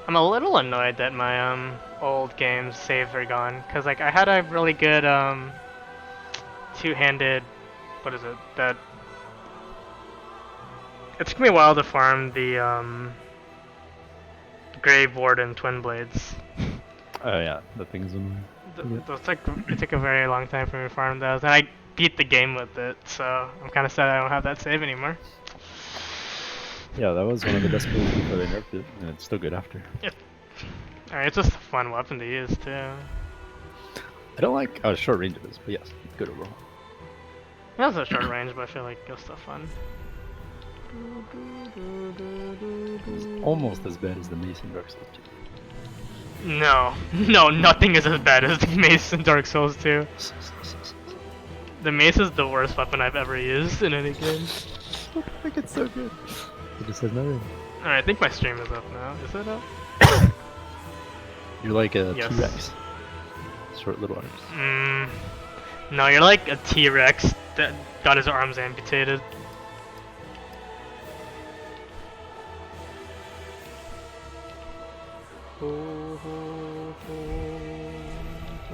I'm a little annoyed that my old games saves are gone, cause like I had a really good two-handed, what is it? That it took me a while to farm the Grave Warden Twin Blades. Oh yeah, the thing's annoying. Those like it took a very long time for me to farm those, and I beat the game with it, so I'm kind of sad I don't have that save anymore. Yeah, that was one of the best builds before they nerfed it, and it's still good after. Alright, it's just a fun weapon to use too. I don't like how short range it is, but yes, good overall. It has a short range, but I feel like it's still fun. It's almost as bad as the Mace in Dark Souls 2. No, nothing is as bad as the Mace in Dark Souls 2. The Mace is the worst weapon I've ever used in any game. I think it's so good. It just says nothing. Alright, I think my stream is up now. Is it up? You're like a Yes. T-Rex. Short little arms. No, you're like a T-Rex that got his arms amputated.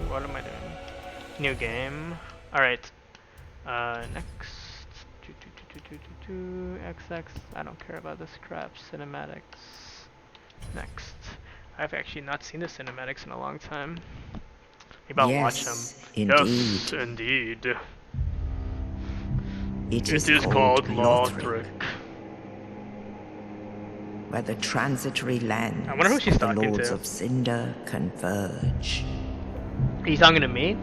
What am I doing? New game. Alright. Next. XX. I don't care about this crap. Cinematics. Next. I've actually not seen the cinematics in a long time. Maybe I'll watch them. Indeed. Yes, indeed. It It is called Lothric. where the transitory lands I wonder who she's of the talking Lords to. of Cinder converge. Are you talking to me?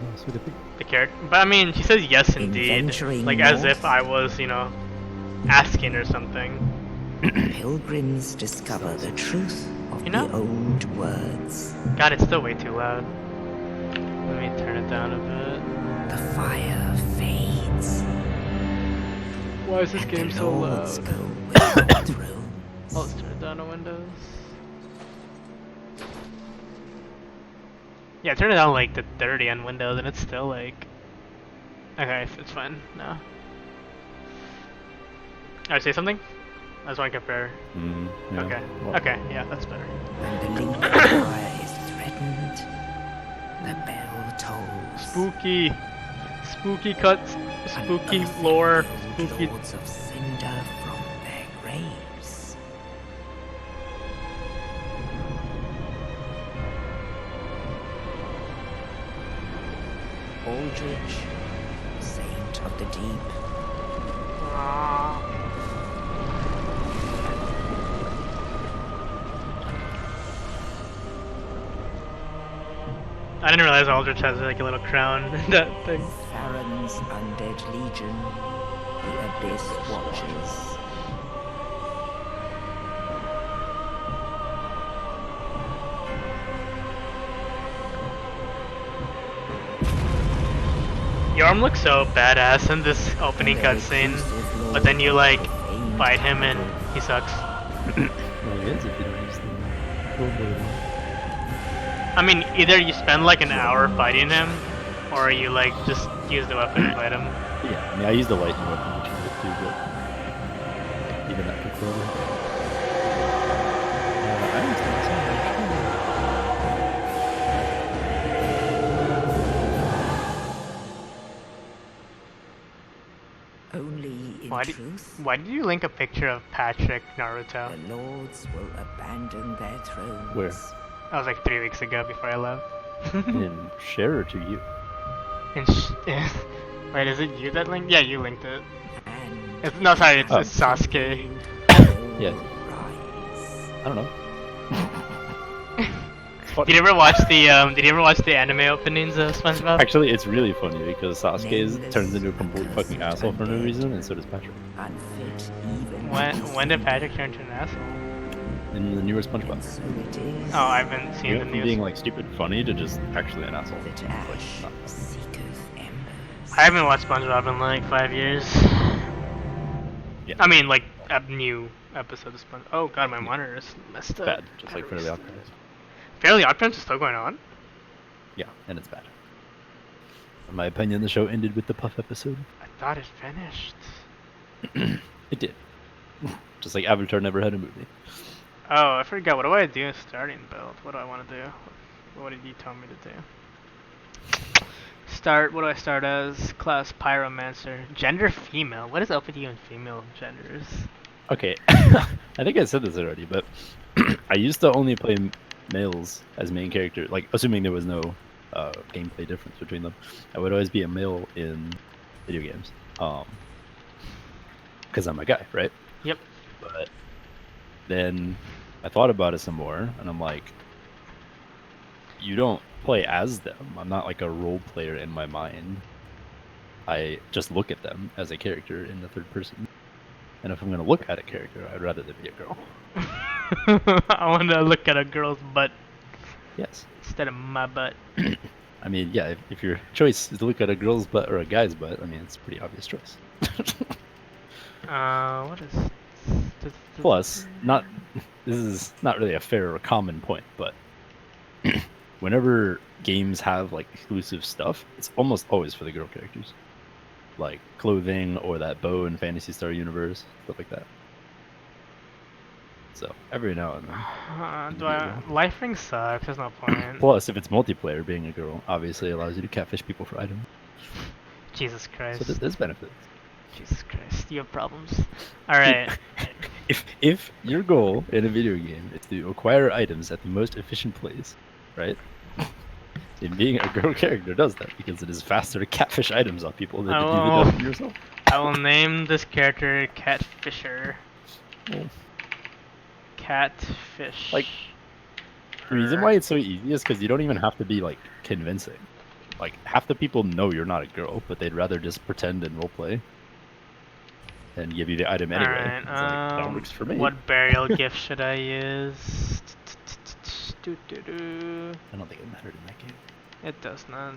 That's what I think. The character? But I mean, she says yes indeed. Adventuring Like as north. if I was, you know, asking or something. Pilgrims discover the truth of You know? the old words. God, it's still way too loud. Let me turn it down a bit. The fire fades. Why is this and game the so lords loud? go with the thrones. Oh, let's turn it down to Windows. Yeah, turn it down like to 30 on Windows, and it's still like. Okay, it's fine now. Alright, say something? I just want to compare. Yeah. Okay. Well, Okay, yeah, that's better. When the link of fire is threatened, the bell tolls. Spooky. Spooky cuts. and Spooky unearthing lore. the old Spooky. Lords of Cinder from their graves. Aldrich, Saint of the Deep, I didn't realize Aldrich has like a little crown that thing. Farron's undead legion, the Abyss Watchers. Yorm looks so badass in this opening cutscene, but then you like fight him and he sucks. Well, it is if you don't use the old blade. I mean, either you spend like an hour fighting him, or you like just use the weapon and fight him. Yeah, I mean, I use the lightning weapon, which is good too, but even that took forever. I used the massage. Only in Why did- truth, Why did you link a picture of Patrick Naruto? the lords will abandon their thrones. Where? That was like 3 weeks ago before I left. In share or to you? Wait, is it you that linked? Yeah, you linked it. And It's, no, sorry, it's, Oh. it's Sasuke. Yeah. rise. I don't know. It's funny. Did you ever watch the anime openings of SpongeBob? Actually, it's really funny because Sasuke turns into a complete fucking asshole for no reason, and so does Patrick. Unfit even When did Patrick turn to an asshole? In the newer SpongeBob. so it is Oh, I haven't seen You the know, from news. being like stupid funny to just actually an asshole. that ash seeketh embers. I haven't watched SpongeBob in like 5 years. Yeah. I mean, like a new episode of SpongeBob. Oh god, my monitor is messed up. Bad, just like Fairly Odd Parents. Fairly Odd Parents is still going on. Yeah, and it's bad. In my opinion, the show ended with the Puff episode. I thought it finished. It did. Just like Avatar never had a movie. Oh, I forgot. What do I do in starting build? What do I want to do? What did you tell me to do? Start. What do I start as? Class Pyromancer. Gender female. What is up with you and female genders? Okay, I think I said this already, but I used to only play males as main character, like assuming there was no gameplay difference between them. I would always be a male in video games, because I'm a guy, right? Yep. But then I thought about it some more, and I'm like, you don't play as them. I'm not like a role player in my mind. I just look at them as a character in the third person. And if I'm gonna look at a character, I'd rather they be a girl. I want to look at a girl's butt Yes. instead of my butt. I mean, yeah, if your choice is to look at a girl's butt or a guy's butt, I mean, it's a pretty obvious choice. What is? Plus, this is not really a fair or common point, but whenever games have like exclusive stuff, it's almost always for the girl characters, like clothing or that bow in Phantasy Star Universe, stuff like that. So every now and then. Life Ring sucks. There's no point. Plus, if it's multiplayer, being a girl obviously allows you to catfish people for items. Jesus Christ. So there's benefits. Jesus Christ, you have problems. Alright. If your goal in a video game is to acquire items at the most efficient place, right? Then being a girl character does that because it is faster to catfish items on people than to do the job yourself. I will name this character Catfisher. Oh. Catfish. Like, the reason why it's so easy is because you don't even have to be like convincing. Like half the people know you're not a girl, but they'd rather just pretend and roleplay and give you the item anyway. Alright, It's like, that works for me. what burial gift should I use? I don't think it mattered in that game. It does not.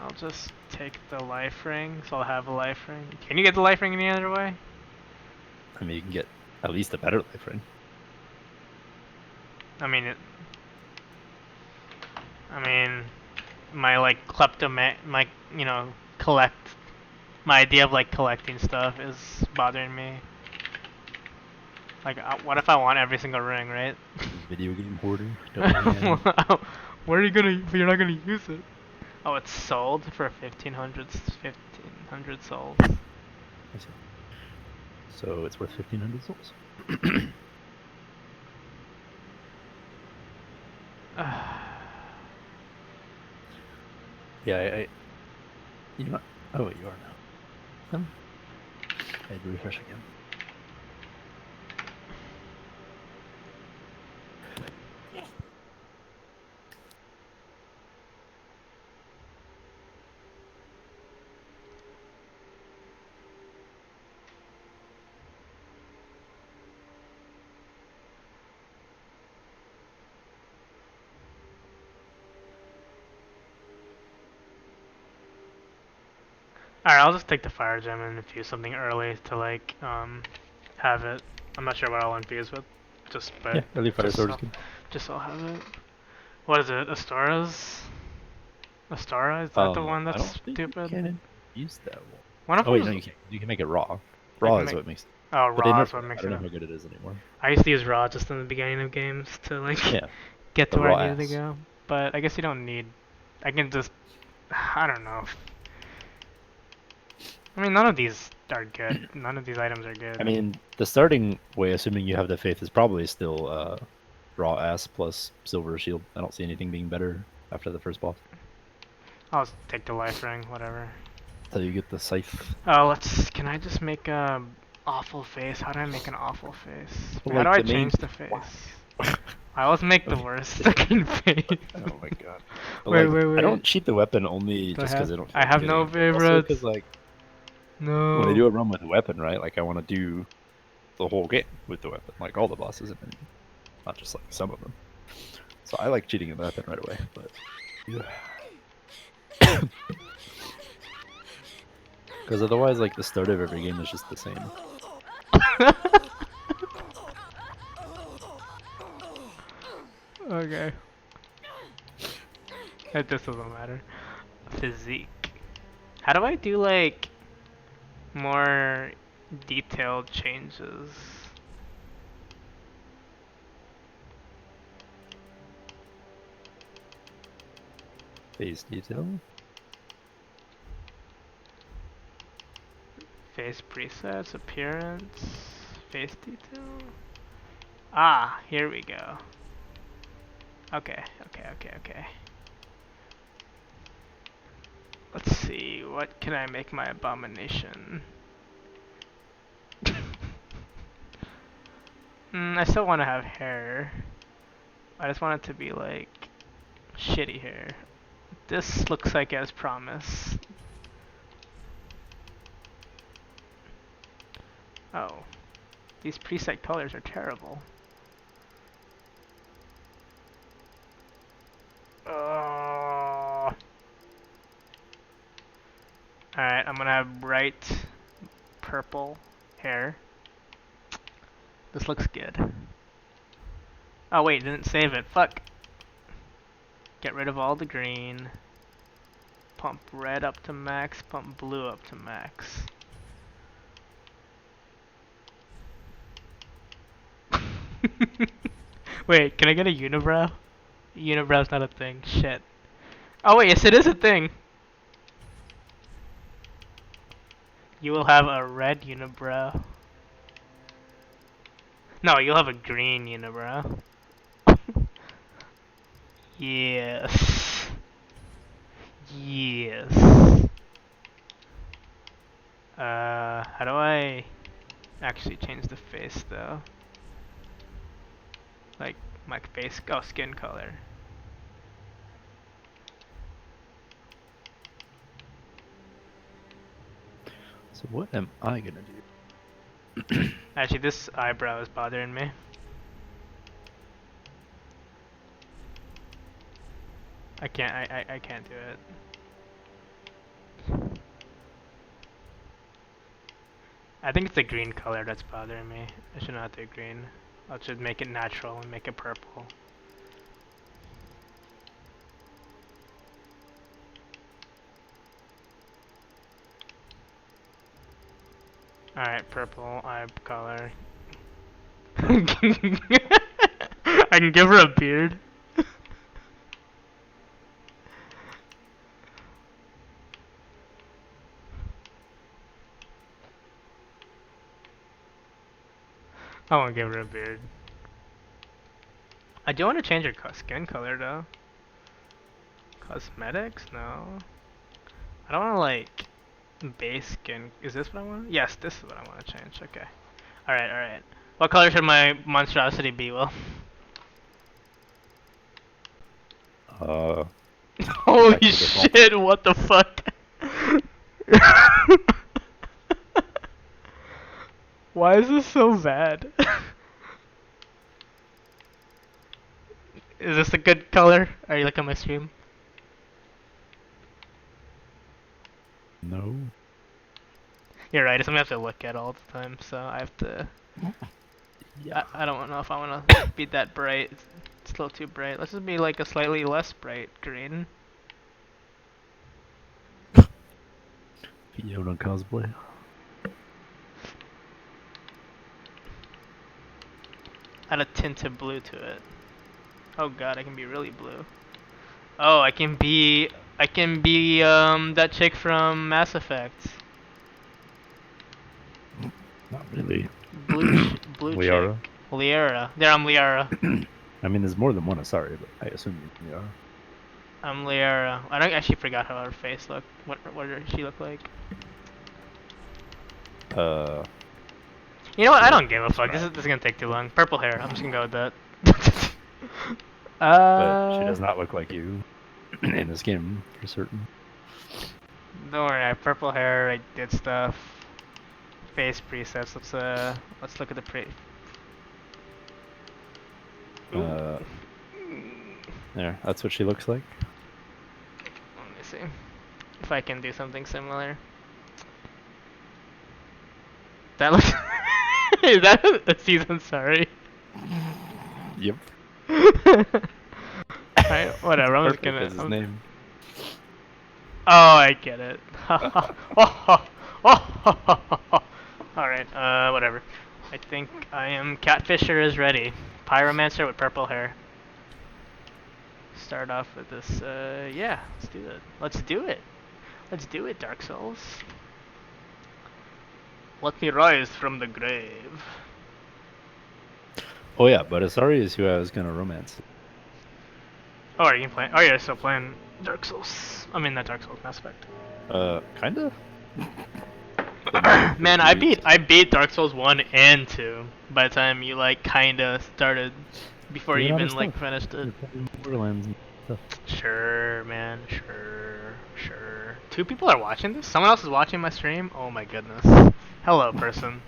I'll just take the life ring, so I'll have a life ring. Can you get the life ring any other way? I mean, you can get at least a better life ring. I mean, my like my my idea of like collecting stuff is bothering me. Like, what if I want every single ring, right? Video game hoarder. Don't Where are you gonna? You're not gonna use it. Oh, it's sold for 1,500. 1,500 sold. I see. So it's worth 1,500 souls. Yeah, you're not. Oh, you are now. I had to refresh again. Alright, I'll just take the fire gem and infuse something early to like have it. I'm not sure what I'll infuse with. But Yeah, early fire sword is good. just I'll have it. What is it? Astora's? Astara? Is that the one that's I don't think stupid? You can use that one. One of Oh wait, them no, is- you can't. You can make it raw. Raw is what makes it. Oh, But they raw is nerfed what it. makes I don't it know up. how good it is anymore. I used to use raw just in the beginning of games to like Yeah. get to The where raw I needed to ass. go. But I guess you don't need. I can just. I don't know. I mean, none of these are good. None of these items are good. I mean, the starting way, assuming you have the faith, is probably still raw ass plus silver shield. I don't see anything being better after the first boss. I'll just take the life ring, whatever. Until you get the scythe. Oh, can I just make a awful face? How do I make an awful face? Well, How do like I the main- change the face? I always make the worst fucking face. Oh my god. But, Wait, like, wait, I don't wait. cheat the weapon only Do I just because have- I don't. I have no favorites. Because like No. when I do a run with the weapon, right? Like I want to do the whole game with the weapon, like all the bosses, and not just like some of them. So I like cheating in the weapon right away, but. Because otherwise, like the start of every game is just the same. Okay. This doesn't matter. Physique. How do I do like more detailed changes? Face detail. Face presets, appearance, face detail. Ah, here we go. Okay. Let's see, what can I make my abomination? I still want to have hair. I just want it to be like shitty hair. This looks like as promise. Oh, these preset colors are terrible. Alright, I'm gonna have bright purple hair. This looks good. Oh wait, didn't save it. Fuck. Get rid of all the green. Pump red up to max, pump blue up to max. Wait, can I get a unibrow? Unibrow's not a thing. Shit. Oh wait, yes it is a thing. You will have a red unibrow. No, you'll have a green unibrow. Yes. Yes. How do I actually change the face though? Like my face, oh, skin color. So what am I gonna do? Actually, this eyebrow is bothering me. I can't do it. I think it's the green color that's bothering me. I should not do green. I should make it natural and make it purple. Alright, purple eye color. I can give her a beard. I won't give her a beard. I do want to change her skin color though. Cosmetics? No. I don't want to like base skin. Is this what I want? Yes, this is what I want to change. Okay. Alright. What color should my monstrosity be, Will? Holy back to default. shit, what the fuck? Why is this so bad? Is this a good color? Are you looking at my stream? No. You're right, it's something I have to look at all the time, so I have to... Yeah. I don't know if I want to be that bright. It's still too bright. Let's just be like a slightly less bright green. Yoda cosplay. Add a tint of blue to it. Oh god, I can be really blue. Oh, I can be that chick from Mass Effect. Not really. Blue Liara. chick. Liara. There, I'm Liara. I mean, there's more than one Asari, but I assume you are. I'm Liara. I don't actually forgot how her face looked. What did she look like? You know what? I don't give a fuck. This is gonna take too long. Purple hair. I'm just gonna go with that. But she does not look like you in this game, for certain. Don't worry. I have purple hair. I did stuff. Face presets. Let's look at the There, that's what she looks like. Let me see if I can do something similar. That looks. Is that a season? Sorry. Yep. Alright, whatever. I'm just Perfect gonna. is his name. Oh, I get it. Alright, whatever. I think I am. Catfisher is ready. Pyromancer with purple hair. start off with this. Yeah, let's do it. Let's do it. Let's do it, Dark Souls. Let me rise from the grave. Oh yeah, but Asari is who I was gonna romance. Oh, are you playing? Oh, you're still playing Dark Souls. I mean, not Dark Souls, Mass Effect. Kinda. Man, I beat Dark Souls 1 and 2 by the time you like kinda started before you Doing even other like stuff. finished it. You're playing Borderlands and stuff. Sure, man. Sure. 2 people are watching this? Someone else is watching my stream? Oh my goodness. Hello, person.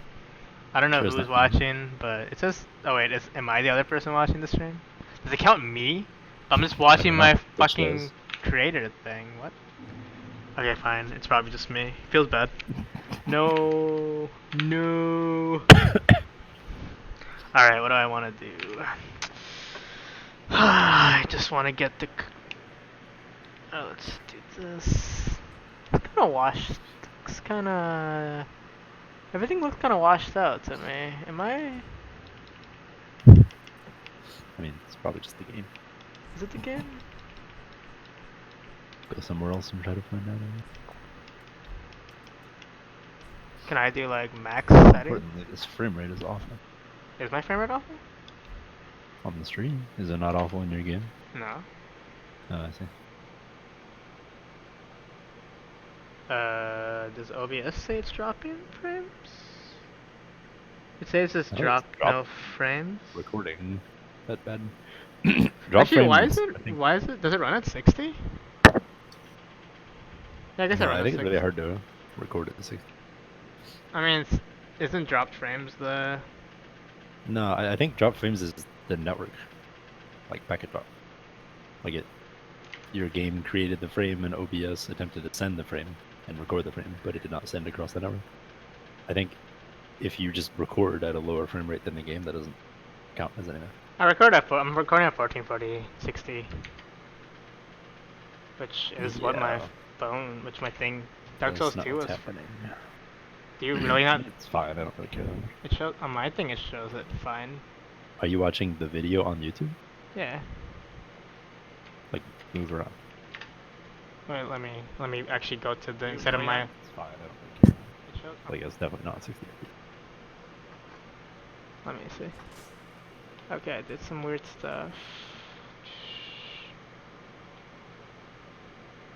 I don't know Sure, it's who's not me. watching, but it says. Oh wait, am I the other person watching the stream? Does it count me? I'm just watching don't know. my Twitch fucking does. creator thing. What? Okay, fine. It's probably just me. Feels bad. No. Alright, what do I want to do? I just want to get the. Oh, let's do this. It's kind of washed. Looks kind of. Everything looks kind of washed out to me. Am I? I mean, it's probably just the game. Is it the game? Go somewhere else and try to find out. Can I do like max setting? Importantly, this frame rate is awful. Is my frame rate awful? On the stream, is it not awful in your game? No. Oh, I see. Does OBS say it's dropping frames? It says it's I think drop it's drop- no frames. Recording that bad. Drop Actually, why is frames, it? I think. Why is it? Does it run at 60? Yeah, I guess it No, runs I at think 60. it's really hard to record at 60. I mean, isn't dropped frames the? No, I think drop frames is the network, like packet drop. Like your game created the frame and OBS attempted to send the frame and record the frame, but it did not send across the network. I think if you just record at a lower frame rate than the game, that doesn't count as anything. I'm recording at 1440 60, which is what my Yeah. phone, which my thing. Dark That's Souls not 2 what's was. happening. Do you really not? It's fine. I don't really care. It shows on my thing. It shows it fine. Are you watching the video on YouTube? Yeah. Like, move around. Wait, let me actually go to the instead of my. It's fine. I don't really care. It shows, Like, it's definitely not 60. let me see. Okay, I did some weird stuff.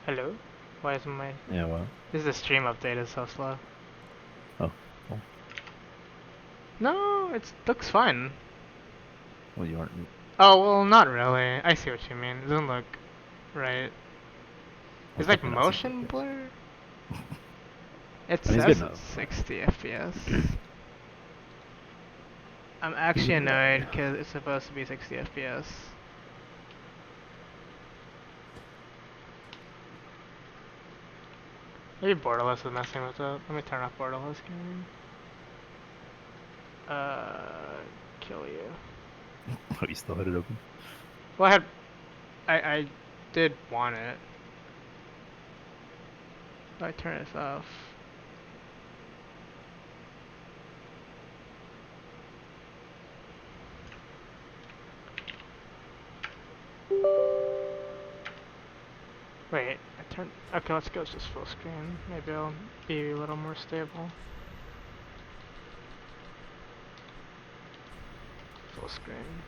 Hello? Why isn't my? Yeah, well. This is the stream update is so slow. Oh, well. No, it looks fine. Well, you aren't. Oh well, not really. I see what you mean. It doesn't look right. It's like definitely not motion 60 FPS. blur. It I mean, it's says good it's enough. 60 FPS. I'm actually annoyed because it's supposed to be 60 FPS. Maybe Borderless is messing with it. Let me turn off Borderless gaming. Kill you. Oh, you still had it open? Well, I did want it. If I turn this off. Wait, I turned. Okay, let's go just full screen. Maybe I'll be a little more stable. Full screen.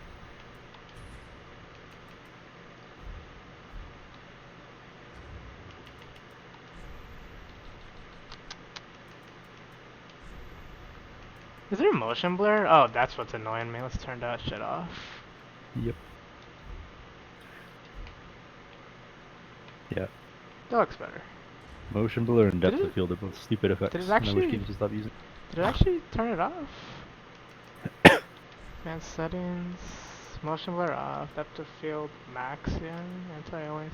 Is there a motion blur? Oh, that's what's annoying me. Let's turn that shit off. Yep. Yeah. That looks better. Motion blur and depth Did of it- field are both stupid effects. it and I wish actually- games would stop using. Did it actually turn it off? Advanced settings. Motion blur off. Depth of field max. Yeah. Anti-aliasing.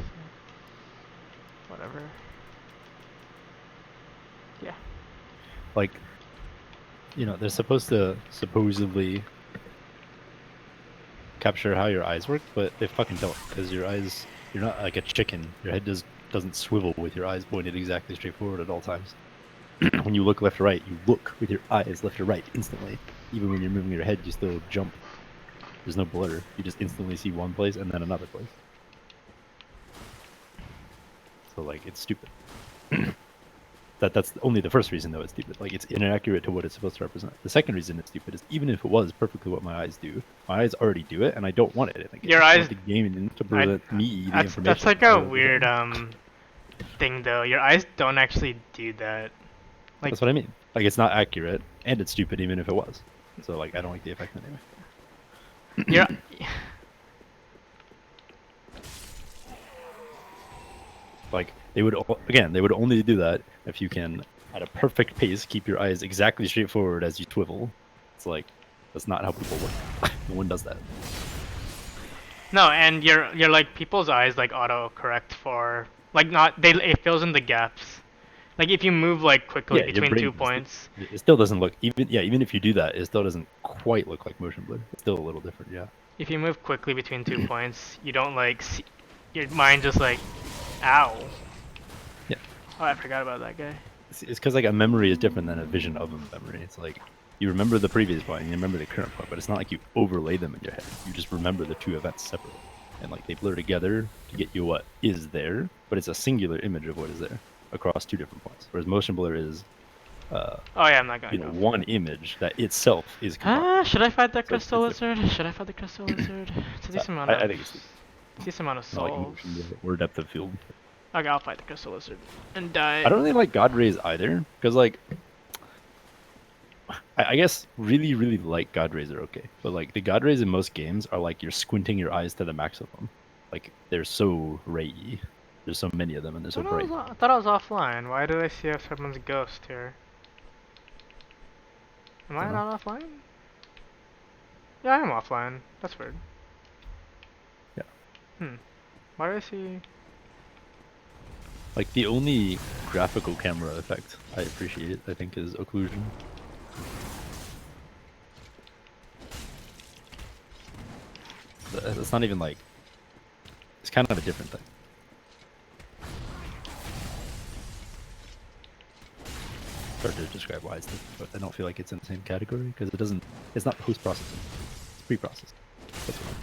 Whatever. Yeah. Like, you know, they're supposed to supposedly capture how your eyes work, but they fucking don't, because your eyes, you're not like a chicken. Your head doesn't swivel with your eyes pointed exactly straight forward at all times. When you look left to right, you look with your eyes left to right instantly. Even when you're moving your head, you still jump. There's no blur. You just instantly see one place and then another place. So like it's stupid. That's only the first reason though it's stupid. Like it's inaccurate to what it's supposed to represent. The second reason it's stupid is even if it was perfectly what my eyes do, my eyes already do it, and I don't want it in the game. Your I eyes- want the game to present me the information. That's like I a represent. weird thing though. Your eyes don't actually do that. Like That's what I mean. Like it's not accurate, and it's stupid even if it was. So like I don't like the effect anyway. your Like they would only do that if you can at a perfect pace keep your eyes exactly straight forward as you swivel. It's like that's not how people work. No one does that. No, and you're like people's eyes like auto correct for like not they it fills in the gaps. Like if you move like quickly Yeah, your between brain 2 does points, It still doesn't look even if you do that, it still doesn't quite look like motion blur. It's still a little different, yeah. if you move quickly between 2 points, you don't like see, your mind just like, ow. Yeah. Oh, I forgot about that guy. It's because like a memory is different than a vision of a memory. It's like you remember the previous point and you remember the current point, but it's not like you overlay them in your head. You just remember the two events separately, and like they blur together to get you what is there, but it's a singular image of what is there across two different points. Whereas motion blur is, Oh yeah, I'm not gonna go. one image that itself is combined. Should I fight the So crystal it's lizard? Should I fight the crystal lizard? It's a decent amount of I think it's decent amount of not like souls. motion blur or depth of field. Okay, I'll fight the crystal lizard and die. I don't really like God Rays either, because like, I guess really like God Rays are okay, but like the God Rays in most games are like you're squinting your eyes to the maximum, like they're so ray-y. There's so many of them and they're so bright. I thought I was offline. Why did I see someone's ghost here? Am I Dunno. not offline? Yeah, I am offline. That's weird. Yeah. Why do I see? Like the only graphical camera effect I appreciate, I think, is occlusion. It's not even like, it's kind of a different thing. Hard to describe why it's different, but I don't feel like it's in the same category because it's not post-processing, it's pre-processing. That's what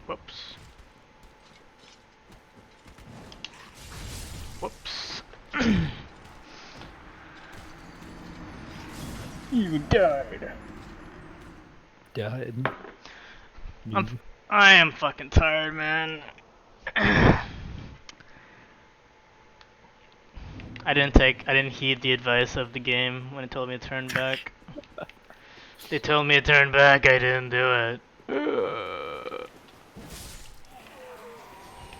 Whoops. Whoops. You died. died. I am fucking tired, man. I didn't heed the advice of the game when it told me to turn back. They told me to turn back, I didn't do it.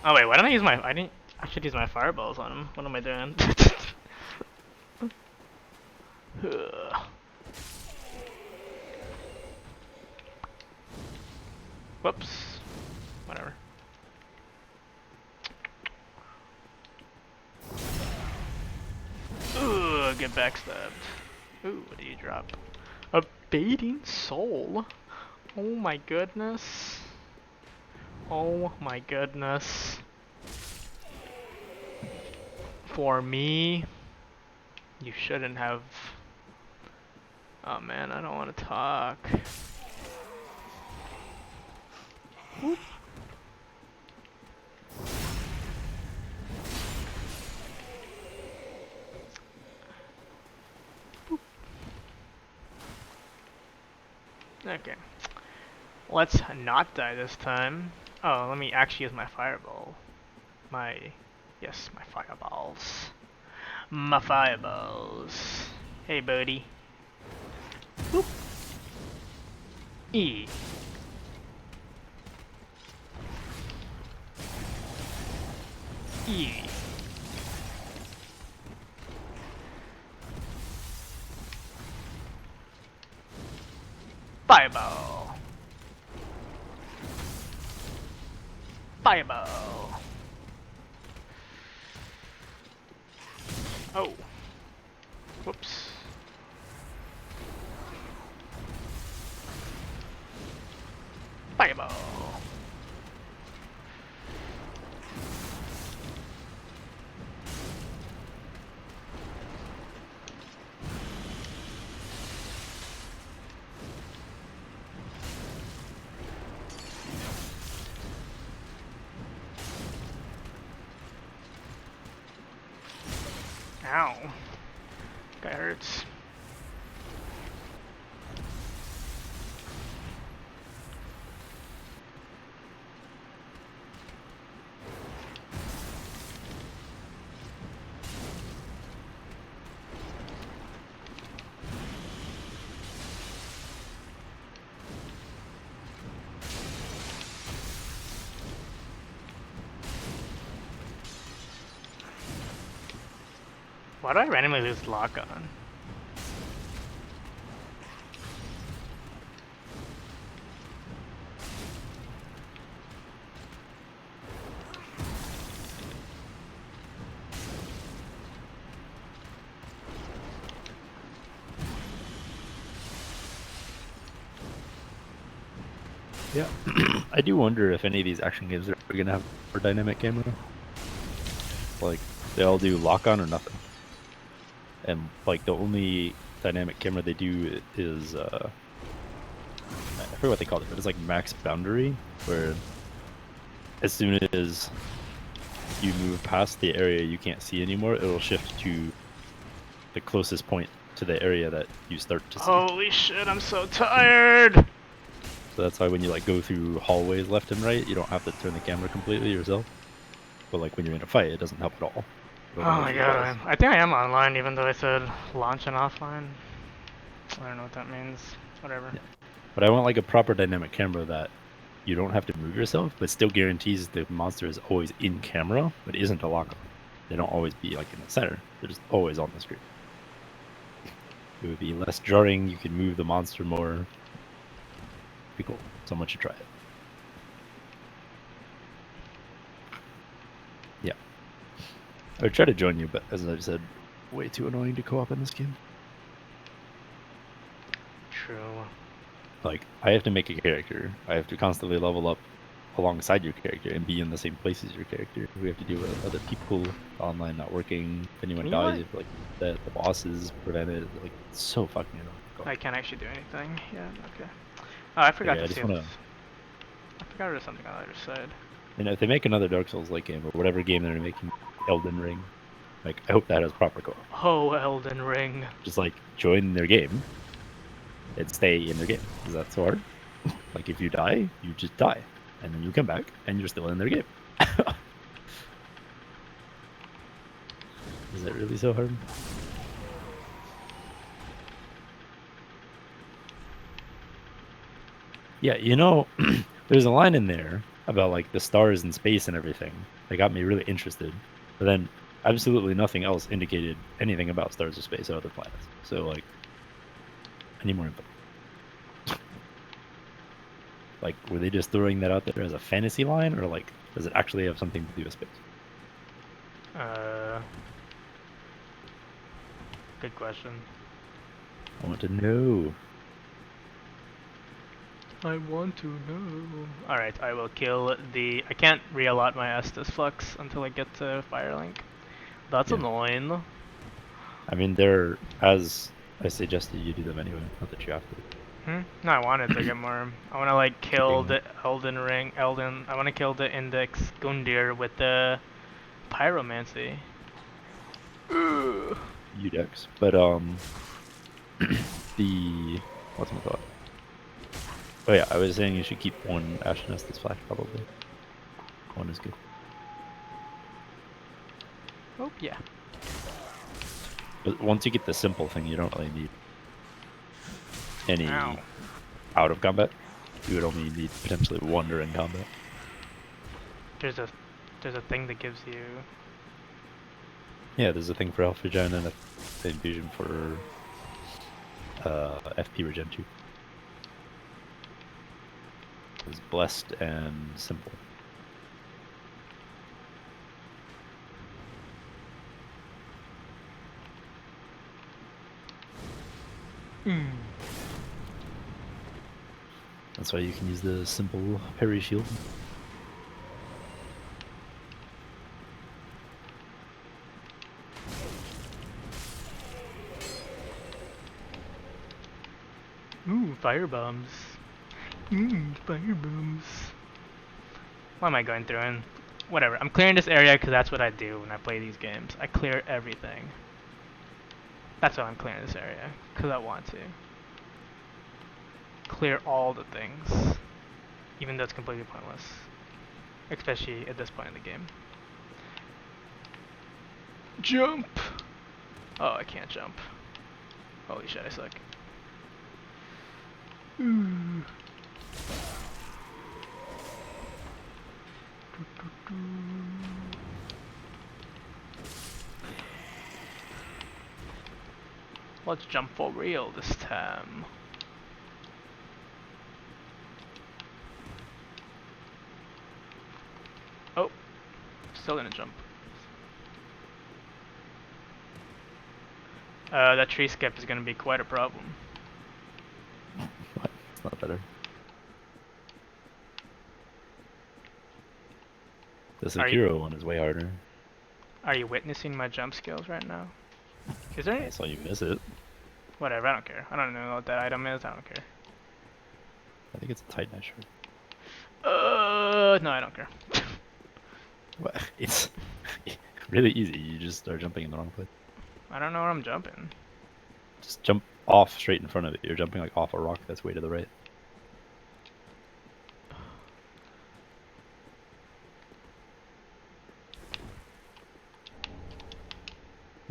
Oh wait, why don't I use my, I should use my fireballs on him. What am I doing? Whoops. Whatever. Ooh, get backstabbed. Ooh, what do you drop? A baiting soul. Oh my goodness. Oh my goodness. For me, you shouldn't have. Oh man, I don't want to talk. Whoop. Okay. Let's not die this time. Oh, let me actually use my fireball. Yes, my fireballs. My fireballs. Hey, buddy. Boop. E. E. Fireball. Fireball. Oh. Whoops. Fireball. Ow. Guy hurts. Why do I randomly lose lock on? Yeah, I do wonder if any of these action games are gonna have a dynamic camera. Like, they all do lock on or nothing. And like the only dynamic camera they do is I forget what they call it, but it's like max boundary, where as soon as you move past the area you can't see anymore, it'll shift to the closest point to the area that you start to see. Holy shit, I'm so tired! So that's why when you like go through hallways left and right, you don't have to turn the camera completely yourself. But like when you're in a fight, it doesn't help at all. Oh my god, I think I am online even though I said launch and offline. I don't know what that means. Whatever. Yeah. But I want like a proper dynamic camera that you don't have to move yourself, but still guarantees the monster is always in camera, but isn't a lock-on. They don't always be like in the center. They're just always on the screen. It would be less jarring. You could move the monster more. Be cool. Someone should try it. Yeah. I would try to join you, but as I said, way too annoying to co-op in this game. True. Like, I have to make a character. I have to constantly level up alongside your character and be in the same place as your character. We have to deal with other people, online not working. If anyone You dies, what? if like the bosses prevent it, like it's so fucking annoying. I can't actually do anything. Yeah, okay. Oh, I forgot Yeah, I to just see wanna- I forgot there was something on the other side. You know, if they make another Dark Souls like game or whatever game they're making, Elden Ring, like I hope that has proper co-op. Oh, Elden Ring. Just like join their game and stay in their game. Is that so hard? Like if you die, you just die, and then you come back and you're still in their game. Is it really so hard? Yeah, you know, there's a line in there about like the stars in space and everything that got me really interested. But then absolutely nothing else indicated anything about stars or space or other planets. So like, I need more info. Like, were they just throwing that out there as a fantasy line, or like, does it actually have something to do with space? Good question. I want to know. I want to know. Alright, I will kill the... I can't re-allot my Estus Flux until I get to Firelink. That's Yeah. annoying. I mean, they're, as I suggested, you do them anyway. Not that you have to. No, I wanted to get more. I want to like kill Keeping- the I want to kill the Index Gundyr with the Pyromancy. Ugh. Udex, but the what's my thought? Oh yeah, I was saying you should keep one Ashen Estus Flash probably. One is good. Oh yeah. But once you get the simple thing, you don't really need any Ow. out of combat. You would only need potentially one during combat. There's a thing that gives you. Yeah, there's a thing for Alpha Regen and a infusion for FP Regen 2. It's blessed and simple. That's why you can use the simple parry shield. Ooh, fire bombs. Fire bombs. What am I going through? And whatever. I'm clearing this area because that's what I do when I play these games. I clear everything. That's why I'm clearing this area. Because I want to. Clear all the things. Even though it's completely pointless. Especially at this point in the game. Jump! Oh, I can't jump. Holy shit, I suck. Ooh. Let's jump for real this time. Oh, still gonna jump. That tree skip is gonna be quite a problem. What? It's not better. The Sekiro one is way harder. Are you witnessing my jump skills right now? Is there any? I saw you miss it. Whatever, I don't care. I don't know what that item is, I don't care. I think it's a Titanite shard. No, I don't care. What? It's really easy. You just start jumping in the wrong place. I don't know where I'm jumping. Just jump off straight in front of it. You're jumping like off a rock that's way to the right.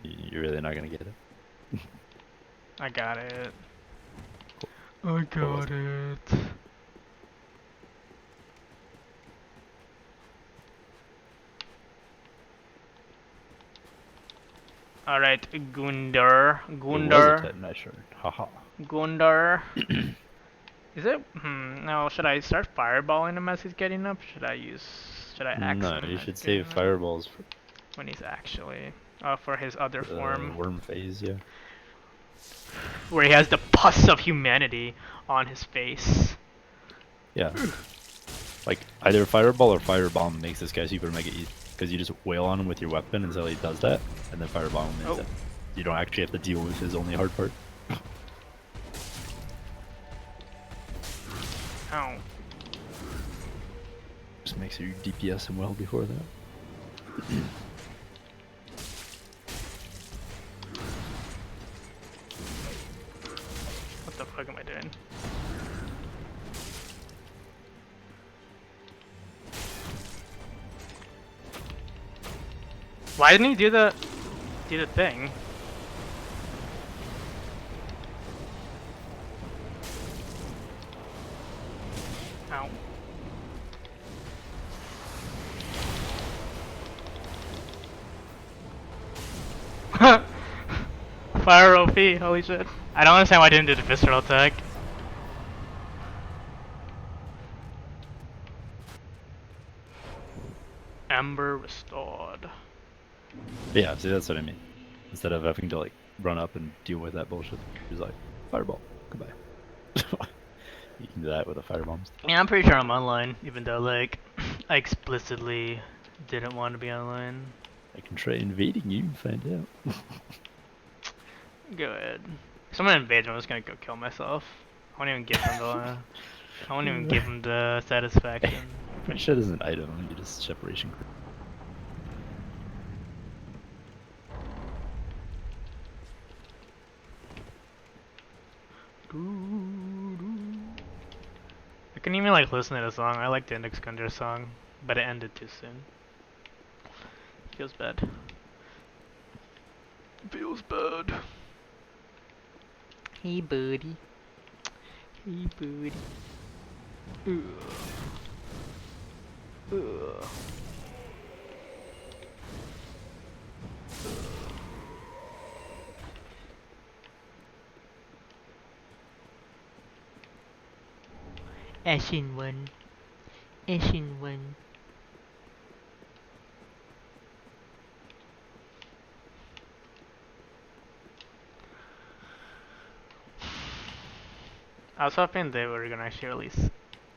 You're really not gonna get it. I got it. I got it. Alright, Gundar. It was a Gundar. Titanite shard. Haha. Gundar. Is it? No, should I start fireballing him as he's getting up? Should I axe No, him you as should he's save getting up? fireballs for When he's actually... for his other form. worm phase, yeah. Where he has the pus of humanity on his face. Yeah. Like, either fireball or firebomb makes this guy super mega easy. Because you just wail on him with your weapon until he does that, and then firebomb him instead. You don't actually have to deal with his only hard part. Ow. Just make sure you DPS him well before that. What the fuck am I doing? Why didn't he do the thing? Ow. Fire OP, holy shit. I don't understand why I didn't do the visceral attack. Ember restored. But yeah, see, that's what I mean. Instead of having to, like, run up and deal with that bullshit, just like, fireball, goodbye. You can do that with a firebomb. Yeah, I'm pretty sure I'm online, even though, like, I explicitly didn't want to be online. I can try invading you and find out. Go ahead. If someone invades me, I'm just gonna go kill myself. I won't even give them the. I won't even give them the satisfaction. Pretty sure there's an item, you just separation. I couldn't even like listen to the song. I like the Index Gundar song, but it ended too soon. Feels bad. Feels bad. Hey buddy. Hey buddy. Ugh. Ugh. Ashen one. Ashen one. I was hoping they were gonna actually release.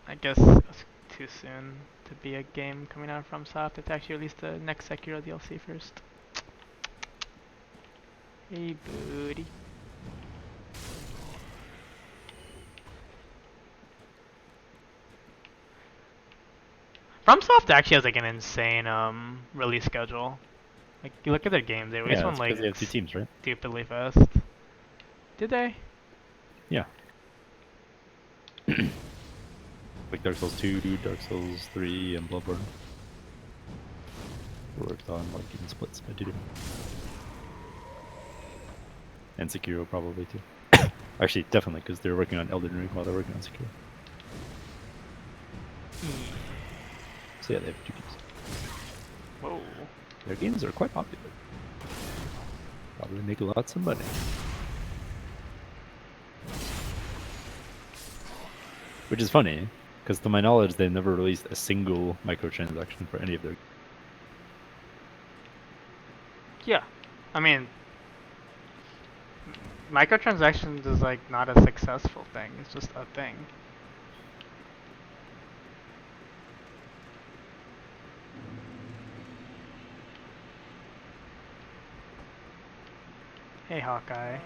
I guess it's too soon to be a game coming out from Soft. To actually release the next Sekiro DLC first. Hey, buddy. FromSoft actually has like an insane release schedule. Like you look at their games, they release Yeah, one it's like because they have two teams, right? stupidly fast. Did they? Yeah. Like Dark Souls 2, Dark Souls 3, and Bloodborne. They worked on like even splits by two different. And Sekiro probably too. Actually, definitely, because they're working on Elden Ring while they're working on Sekiro. So yeah, they have two games. Whoa. Their games are quite popular. Probably make lots of money. Which is funny, because to my knowledge, they've never released a single microtransaction for any of their. Yeah, I mean, microtransactions is like not a successful thing. It's just a thing. Hey, Hawkeye. When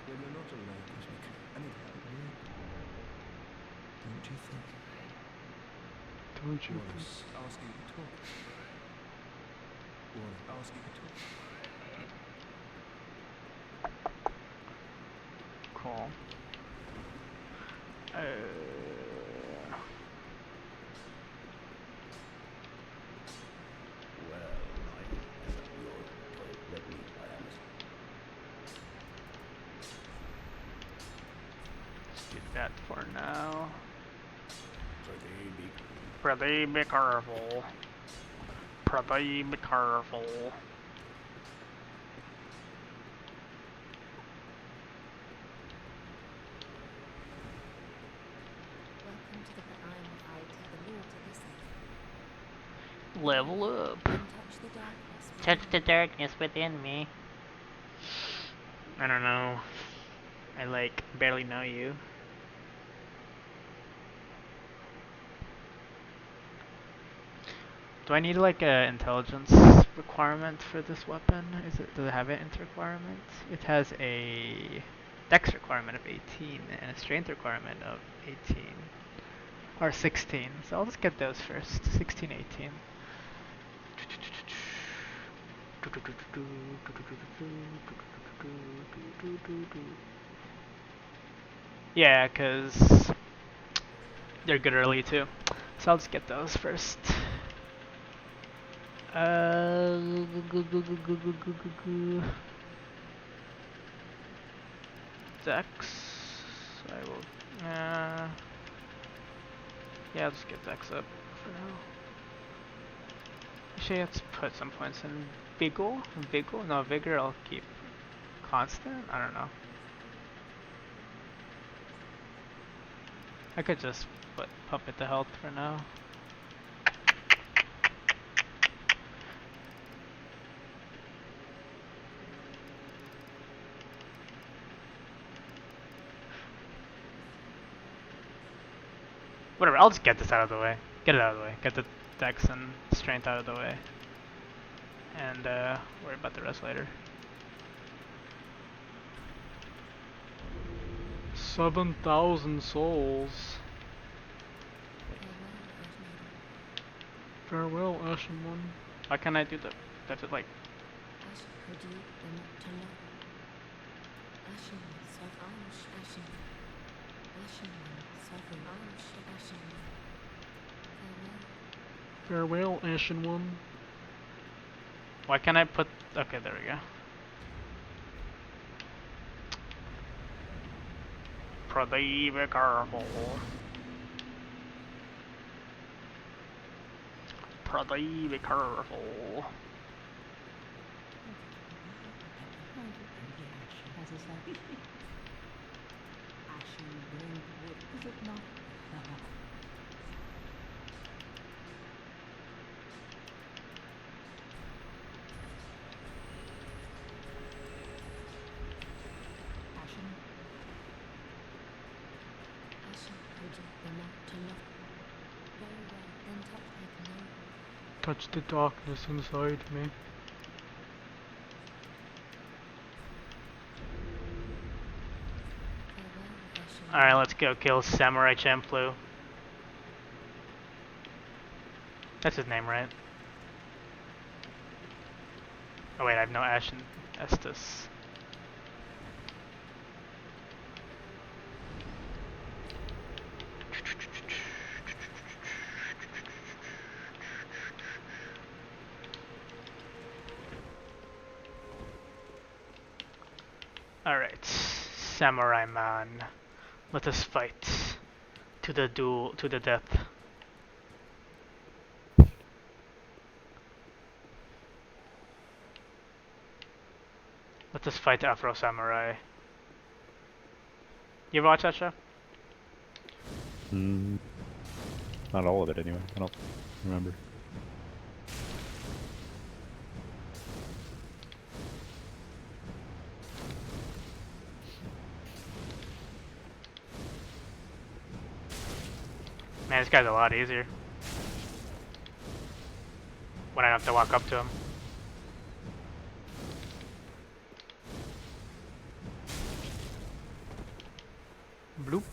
you're not alone, Cosmic, I need help, really. Don't you think? Don't you Wallace, ask you to talk. Wallace, ask you to talk. Cool. Let's do that for now. Pretty be careful. Pretty be careful. Welcome to the Isle of Aita, the lord of the sea. Level up. Don't touch the darkness. Touch the darkness within me. I don't know. I like barely know you. Do I need like a intelligence requirement for this weapon? Does it have an int requirement? It has a dex requirement of 18 and a strength requirement of 18 or 16. So I'll just get those first. 16, 18. Yeah, cause they're good early too. So I'll just get those first. Dex. I will. Yeah, I'll just get Dex up for now. Actually, let's put some points in Vigor. Vigor? No, Vigor I'll keep constant? I don't know. I could just pump it to health for now. Whatever, I'll just get this out of the way. Get it out of the way. Get the dex and strength out of the way. And worry about the rest later. 7,000 souls. Farewell, Ashen One. Why can't I do that? That's it, like. Farewell, Ashen One. Why can't I put. Okay, there we go. Pretty be careful. Pretty be careful. to love. Very well, then touch Touch the darkness inside me. Alright, let's go kill Samurai Champloo. That's his name, right? Oh wait, I have no Ashen Estus. Alright, Samurai Man. Let us fight to the duel, to the death. Let us fight Afro Samurai. You ever watch that show? Not all of it anyway. I don't remember. Man, this guy's a lot easier. When I don't have to walk up to him. Bloop.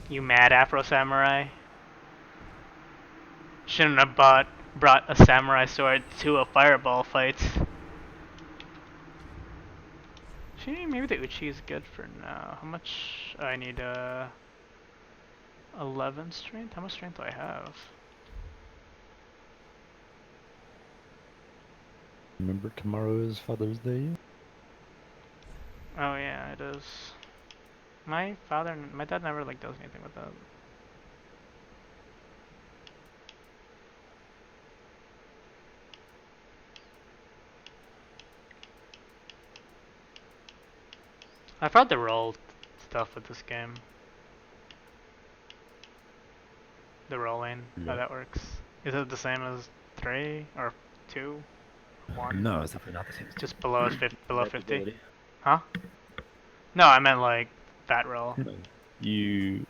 You mad, Afro Samurai? Shouldn't have brought a samurai sword to a fireball fight. Maybe the Uchi is good for now. How much? I need 11 strength? How much strength do I have? Remember tomorrow is Father's Day? Oh yeah, it is. My dad never like does anything with that. I've heard the roll stuff with this game. The rolling, how Yeah. that works. Is it the same as 3 or 2? 1? No, it's definitely not the same. Just below 50? Ability. Huh? No, I meant like fat roll. No. You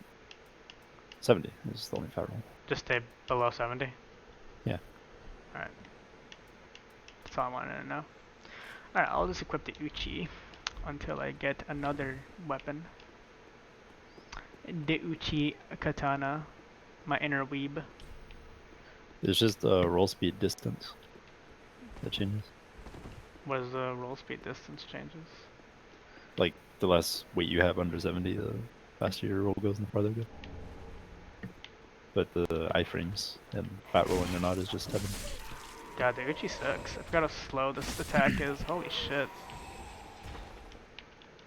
70 is the only fat roll. Just stay below 70? Yeah. Alright. That's all I wanted to know. Alright, I'll just equip the Uchi until I get another weapon. The Uchi Katana, my inner weeb. It's just roll speed distance that changes. What is the roll speed distance changes? Like the less weight you have under 70, the faster your roll goes and the farther it goes. But the iframes and fat rolling or not is just 7. God, the Uchi sucks. I forgot how slow this attack is. Holy shit.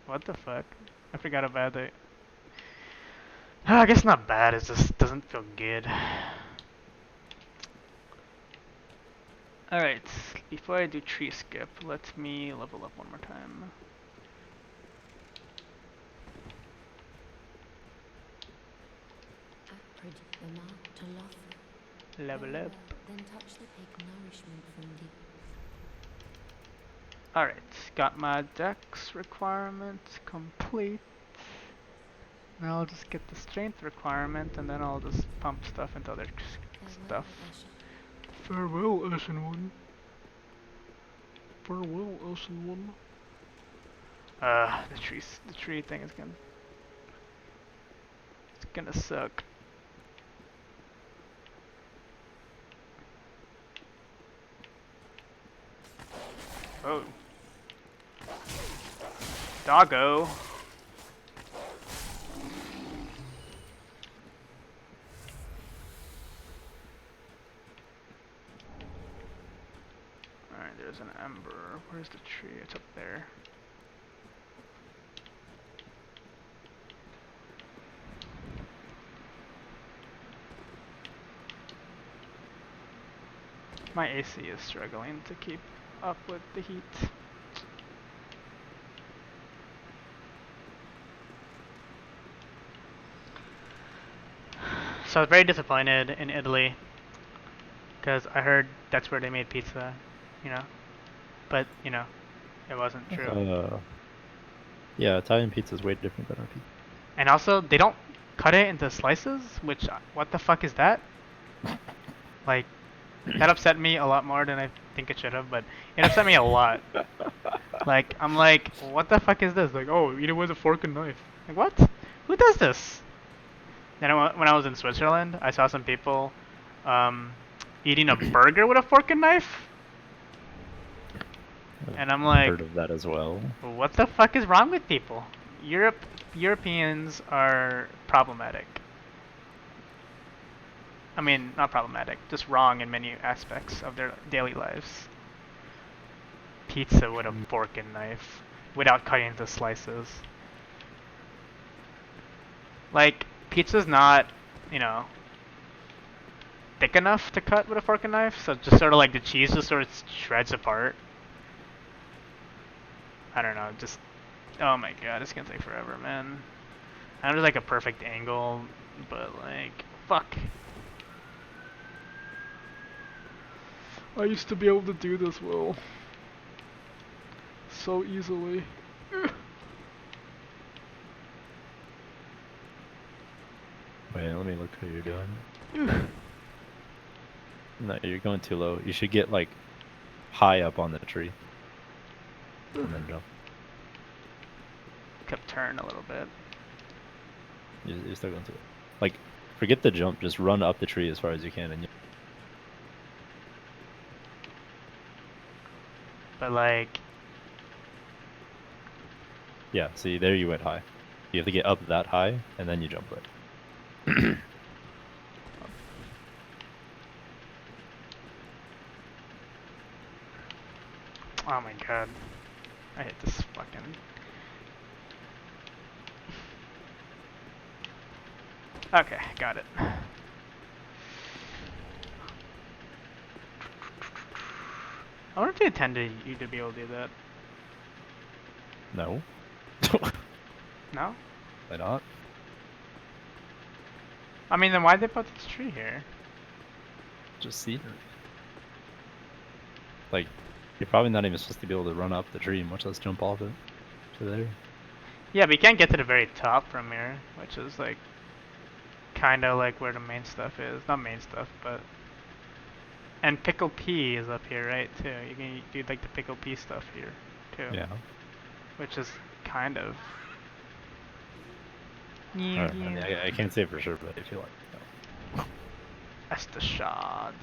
What the fuck? I forgot how bad they... I guess not bad, it just doesn't feel good. Alright, before I do tree skip, let me level up one more time. Acrid, the mark to love. Level Very up. well, then touch the pig nourishment from the Alright, got my dex requirement complete. Now I'll just get the strength requirement and then I'll just pump stuff into other stuff. Farewell, Ashen One. Farewell, Ashen One. The tree thing is gonna... It's gonna suck. Oh. Doggo. Alright, there's an ember. Where's the tree? It's up there. My AC is struggling to keep up with the heat. So I was very disappointed in Italy because I heard that's where they made pizza, you know. but you know, it wasn't true. Yeah, Italian pizza is way different than our pizza. And also, they don't cut it into slices, which, what the fuck is that? Like, that upset me a lot more than I think it should have, but it upset me a lot. Like, I'm like, what the fuck is this? Like, oh, eat it with a fork and knife. Like, what? Who does this? Then when I was in Switzerland, I saw some people eating a burger with a fork and knife. And I'm like, Heard of that as well. what the fuck is wrong with people? Europeans are problematic. I mean, not problematic, just wrong in many aspects of their daily lives. Pizza with a fork and knife, without cutting into slices. Like, pizza's not, you know, thick enough to cut with a fork and knife, so just sort of like the cheese just sort of shreds apart. I don't know, just, oh my god, it's gonna take forever, man. I know there's like a perfect angle, but like, fuck. I used to be able to do this, Will. So easily. Wait, let me look how you're doing. No, you're going too low. You should get like high up on the tree. And then jump. Kept turn a little bit. You're still going too low. Like, forget the jump, just run up the tree as far as you can and you... But like, Yeah, see, there you went high. You have to get up that high, and then you jump right. oh my god. I hit this fucking... Okay, got it. I wonder if they intended you to be able to do that. No. No? Why not? I mean, then why'd they put this tree here? Just scenery. Like, you're probably not even supposed to be able to run up the tree, much less jump off it to there. Yeah, but you can't get to the very top from here, which is like, kinda like where the main stuff is. Not main stuff, but... And Pickle P is up here, right, too. You can do like the Pickle P stuff here, too. Yeah. Which is kind of... I don't know, I mean, I can't say for sure, but I feel like... No. That's the shard.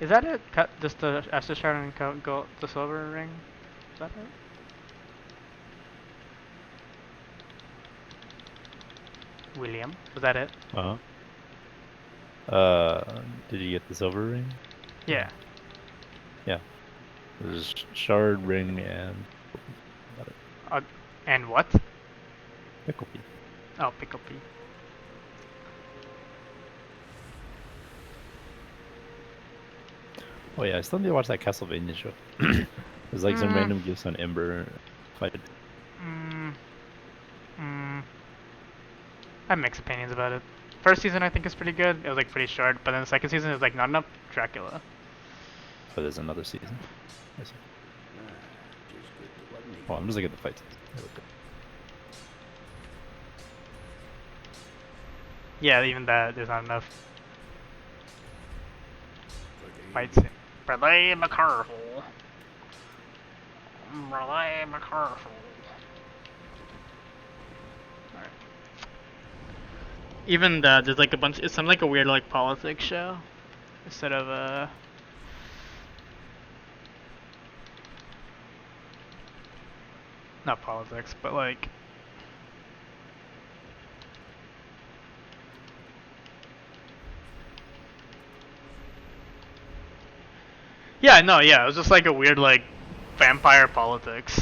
Is that it? Cut just the Estus shard and go the silver ring? Is that it? William, was that it? Uh-huh. Did you get the silver ring? Yeah. Yeah. There's shard, ring, and... Got it. And what? Pickle Pea. Oh, Pickle P. Oh yeah, I still need to watch that Castlevania show. There's like some random gifts on Ember. Fight. I have mixed opinions about it. First season I think is pretty good. It was like pretty short, but then the second season is like not enough Dracula. Oh, there's another season. I see. Oh, I'm just looking at the fights. They look good. Yeah, even that, there's not enough fights. Relay McCarville. Relay McCarville. Alright. Even there's like a bunch, it's some like a weird like politics show. Instead of not politics, but like Yeah, no, yeah, it was just like a weird like vampire politics.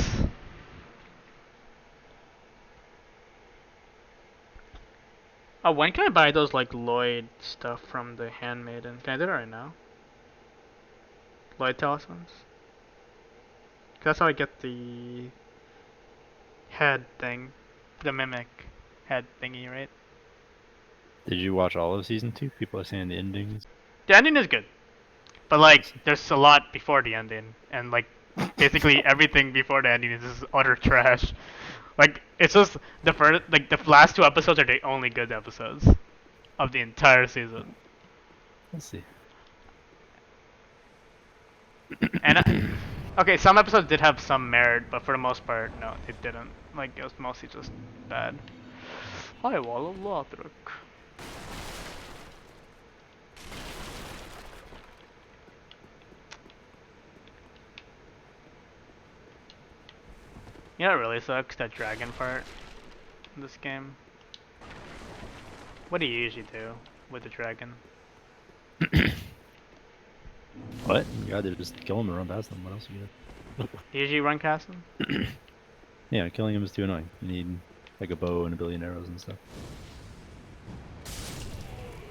Oh, when can I buy those like Lloyd stuff from the Handmaiden? Can I do that right now? Lloyd Talismans? 'Cause that's how I get the head thing, the mimic head thingy, right? Did you watch all of season 2? People are saying the endings. The ending is good, but like there's a lot before the ending, and like basically everything before the ending is just utter trash. Like it's just the first, like the last 2 episodes are the only good episodes of the entire season. Let's see. And okay, some episodes did have some merit, but for the most part, no, it didn't. Like it was mostly just bad. Hi, Walla Lothric. You know what really sucks? That dragon part in this game. What do you usually do with the dragon? What? You either just kill him or run past him. What else you got? Do you usually run cast him? Yeah, killing him is too annoying. You need like a bow and a billion arrows and stuff.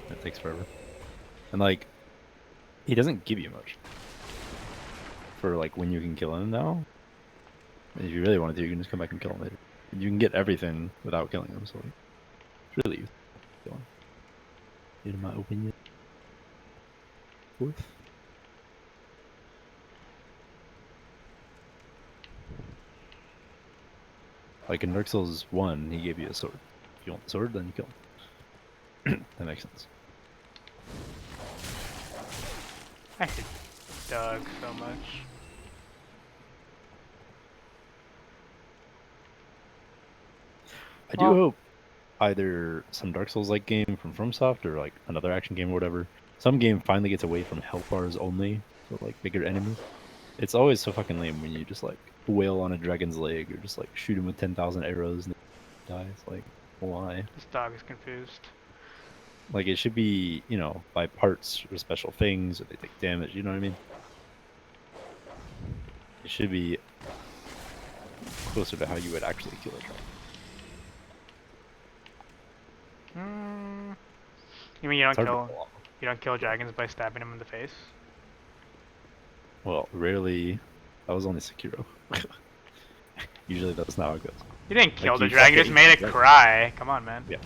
That takes forever. And like, he doesn't give you much for like when you can kill him now. And if you really want to, you can just come back and kill him later. You can get everything without killing him, so like, it's really useful. Kill him. In my opinion. Fourth. Like in Dark Souls 1, he gave you a sword. If you want the sword, then you kill him. That makes sense. I hate Doug so much. I do hope either some Dark Souls-like game from FromSoft or like another action game or whatever, some game finally gets away from health bars only, so like bigger enemies. It's always so fucking lame when you just like wail on a dragon's leg or just like shoot him with 10,000 arrows and die. It's like, why? This dog is confused. Like it should be, you know, by parts or special things or they take damage, you know what I mean? It should be closer to how you would actually kill a dragon. You mean you It's don't hard to kill pull off. you don't kill dragons by stabbing them in the face? Well, rarely. That was only Sekiro. Usually that's not how it goes. You didn't kill Like, the you dragon, you fucking just made it dragon. cry. Come on, man. Yeah.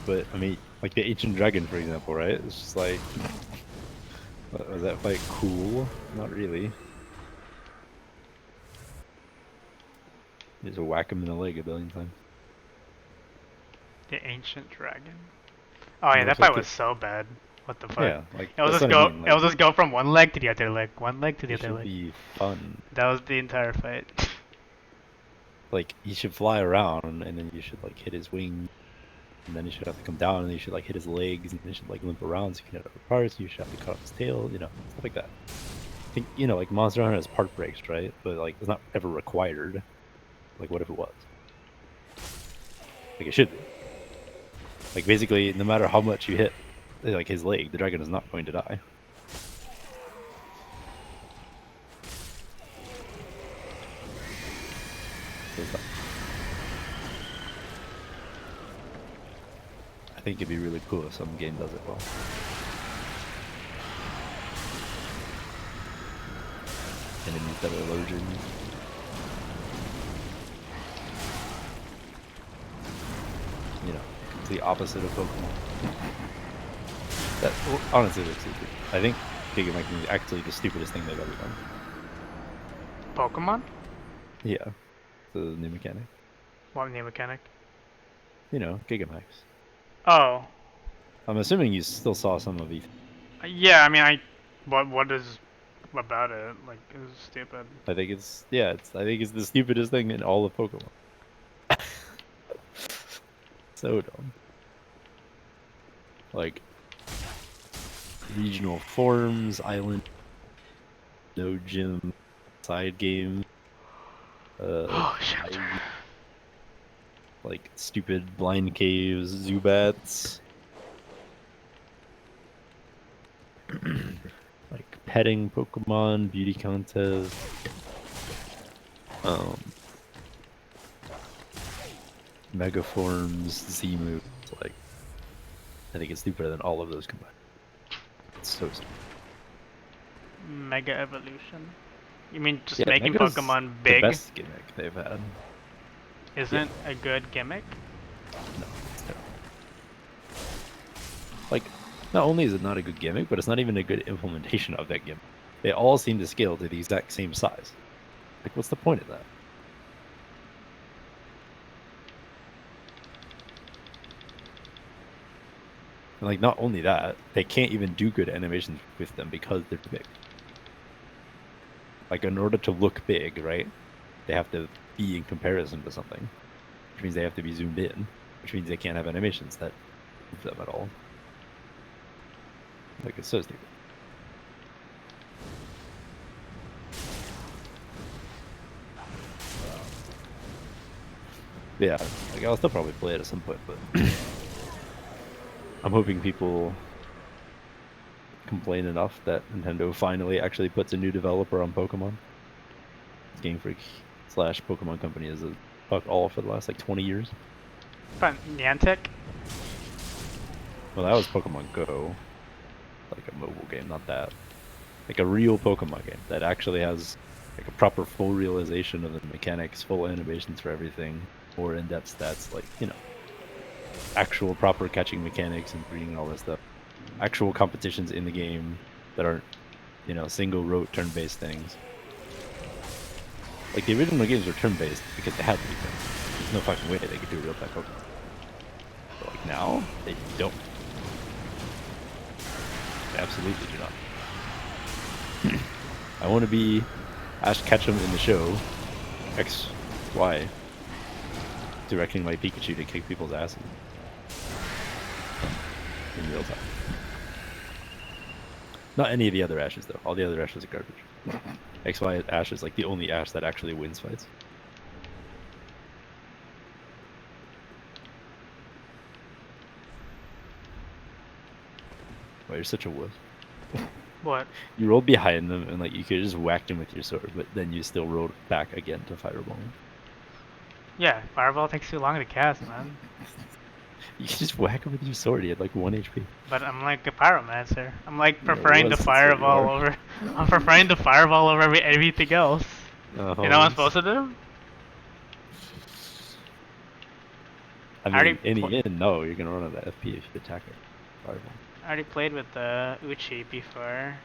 But I mean, like the ancient dragon, for example, right? It's just like, was that fight cool? Not really. You just whack him in the leg a billion times. The ancient dragon. Oh yeah, It that looks fight like was so bad. What the fuck? Yeah, like It'll that's just what I go. mean, It'll like, just go from one leg to the other leg, one leg to the it other should leg. be fun. That was the entire fight. Like he should fly around, and then you should like hit his wing, and then he should have to come down, and then you should like hit his legs, and then you should like limp around so you can hit other parts. You should have to cut off his tail, you know, stuff like that. I think, you know, like Monster Hunter has part breaks, right? But like it's not ever required. Like what if it was? Like it should be. Like basically, no matter how much you hit, like his leg, the dragon is not going to die. So it's not- I think it'd be really cool if some game does it well. Enemies that are larger. You know, complete opposite of Pokemon. That honestly looks stupid. I think Gigamite is actually the stupidest thing they've ever done. Pokemon? Yeah, the new mechanic. What new mechanic? You know, Gigamax. Oh, I'm assuming you still saw some of it. yeah. I mean, what is about it? Like, it was stupid. I think it's I think it's the stupidest thing in all of Pokemon. So dumb. Like regional forms, island, no gym, side game. Oh, shit. Like stupid blind caves, Zubats. Like petting Pokemon, beauty contest, Mega Forms, Z moves. Like, I think it's stupider than all of those combined. It's so stupid. Mega Evolution. You mean just Yeah, making Mega's Pokemon the big best gimmick they've had. isn't a good gimmick? No, it's terrible. Like, not only is it not a good gimmick, but it's not even a good implementation of that gimmick. They all seem to scale to the exact same size. Like, what's the point of that? And like, not only that, they can't even do good animations with them because they're big. Like, in order to look big, right, they have to be in comparison to something, which means they have to be zoomed in, which means they can't have animations that move them at all. Like, it's so stupid. Yeah, like, I'll still probably play it at some point, but I'm hoping people complain enough that Nintendo finally actually puts a new developer on Pokemon. Game Freak / Pokemon Company is a fuck all for the last like 20 years. But Niantic? Well, that was Pokemon Go, like a mobile game, not that. Like a real Pokemon game that actually has like a proper full realization of the mechanics, full animations for everything, more in-depth stats, like, you know, actual proper catching mechanics and breeding and all that stuff. Actual competitions in the game that aren't, you know, single rote turn-based things. Like, the original games were turn-based because they had to be turn. There's no fucking way they could do real-time Pokemon. But like now, they don't. They absolutely do not. I want to be Ash Ketchum in the show, X, Y, directing my Pikachu to kick people's asses in real time. Not any of the other Ashes though. All the other Ashes are garbage. XY Ash is like the only Ash that actually wins fights. Why, you're such a wuss. What? You rolled behind them and like you could just whack them with your sword, but then you still rolled back again to fireball them. Yeah, Fireball takes too long to cast, man. You can just whack him with your sword. He had like 1 HP. But I'm like a Pyromancer. I'm like Yeah, preferring the that's what you Fireball are. over. I'm preferring the Fireball over everything else. Uh-huh. You know what I'm supposed to do? I already mean, in the end, no, you're gonna run out of FP if you attack it. Fireball. I already played with the Uchi before.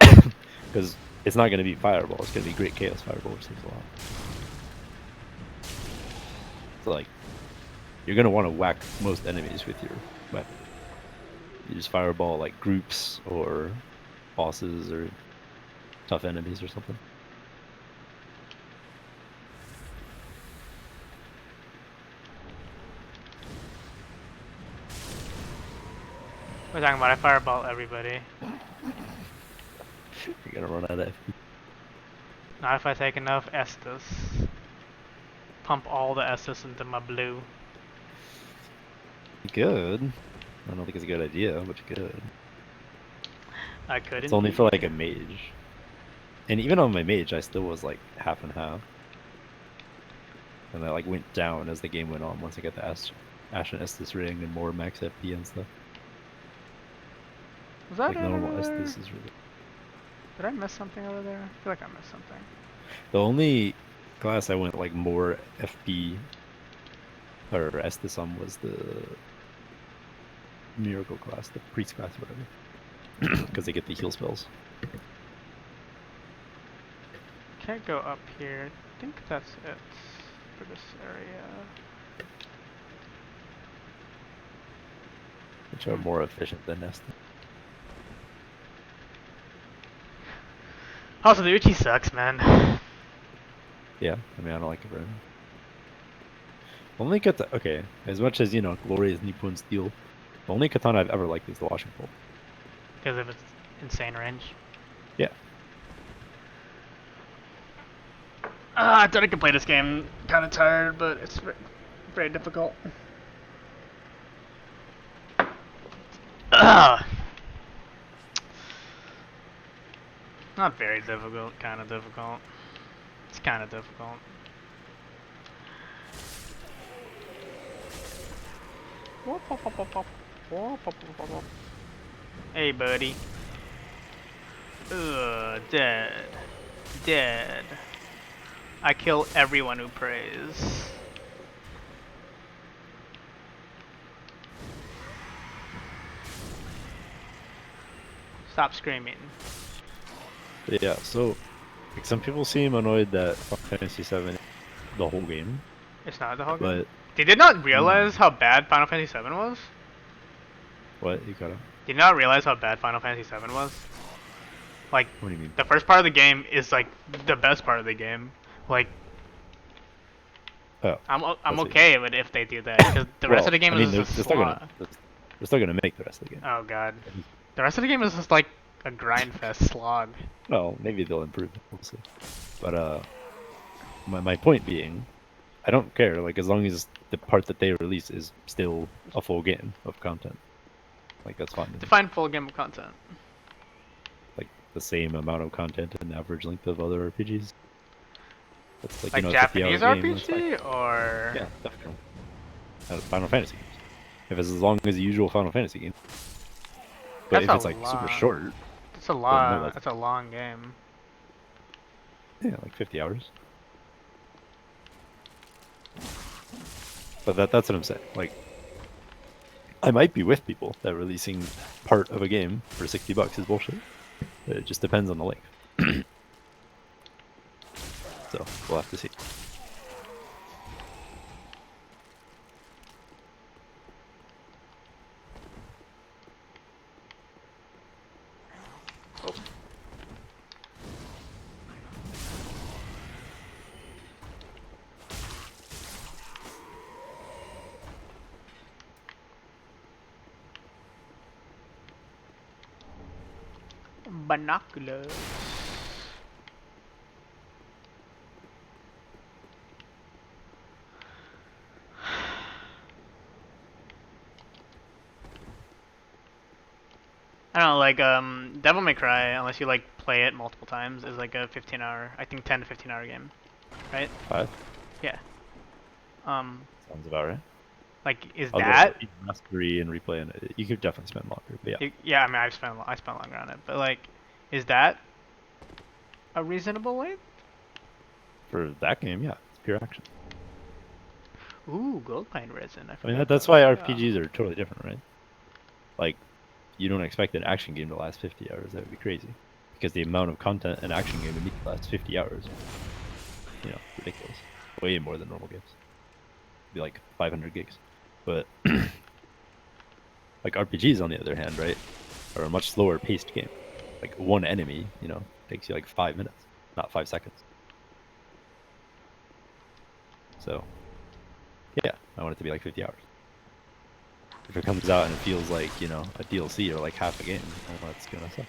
Because it's not gonna be Fireball. It's gonna be Great Chaos Fireball, which takes a lot. So like, you're gonna want to whack most enemies with your weapon. You just Fireball like groups or bosses or tough enemies or something. We're talking about I Fireball everybody. You're gonna run out of FP. Not if I take enough Estus. Pump all the Estus into my blue. Good. I don't think it's a good idea, but good. I could. It's only for like a mage. And even on my mage, I still was like half and half. And I like went down as the game went on once I got the Ash and Estus ring and more max FP and stuff. Was that Like it normal over there? Estus is really... Did I miss something over there? I feel like I missed something. The only class I went like more FP or Estus on was the Miracle class, the Priest class, whatever. Because they get the heal spells. Can't go up here. I think that's it for this area. Which are more efficient than Estus. Also, the Uchi sucks, man. Yeah, I mean, I don't like it very much. Only katana, okay, as much as, you know, Glory is Nippon Steel, the only katana I've ever liked is the Washing Pole. Because of its insane range. Yeah. I thought I could play this game. Kind of tired, but it's very difficult. Not very difficult, kind of difficult. It's kind of difficult. Hey, buddy. Ugh, dead. Dead. I kill everyone who prays. Stop screaming. Yeah, so like some people seem annoyed that Final Fantasy VII the whole game, It's not the whole game. but They did not realize how bad Final Fantasy VII was? what you gotta? Did not realize how bad Final Fantasy VII was? Like, What do you mean? the first part of the game is like the best part of the game. Like, Oh, I'm I see. okay with if they do that because the rest of the game is just they're still slog. gonna they're still gonna make the rest of the game. Oh god, the rest of the game is just like a grind fest slog. Well, maybe they'll improve it. We'll see. But my point being, I don't care. Like as long as the part that they release is still a full game of content, like that's fine. Define full game of content. Like the same amount of content and average length of other RPGs. That's like, Like you know, 50-hour Japanese game, that's fine. RPG or Yeah, definitely. Final Fantasy games. If it's as long as the usual Final Fantasy game. But That's if a it's like super lot. short, It's a no, long. that's- That's a long game. yeah, like 50 hours. But that's what I'm saying. Like, I might be with people that releasing part of a game for $60 is bullshit. It just depends on the length. So we'll have to see. Binoculars. I don't know, like Devil May Cry, unless you like play it multiple times, is like a 15-hour, I think 10 to 15-hour game, right? 5 Yeah. sounds about right. Like is Although that? if you mastery and replay in it, you could definitely spend longer. But yeah, Yeah, I mean I spent longer on it, but like, is that a reasonable length? for that game, yeah, it's pure action. Ooh, gold pine resin. I I mean, forgot that's about why that. RPGs are totally different, right? Like, you don't expect an action game to last 50 hours. That would be crazy. Because the amount of content an action game would need to last 50 hours. You know, ridiculous. Way more than normal games. It'd be like 500 gigs. But, like RPGs on the other hand, right, are a much slower paced game. Like, one enemy, you know, takes you like 5 minutes, not 5 seconds. So, yeah, I want it to be like 50 hours. If it comes out and it feels like, you know, a DLC or like half a game, well, that's gonna suck.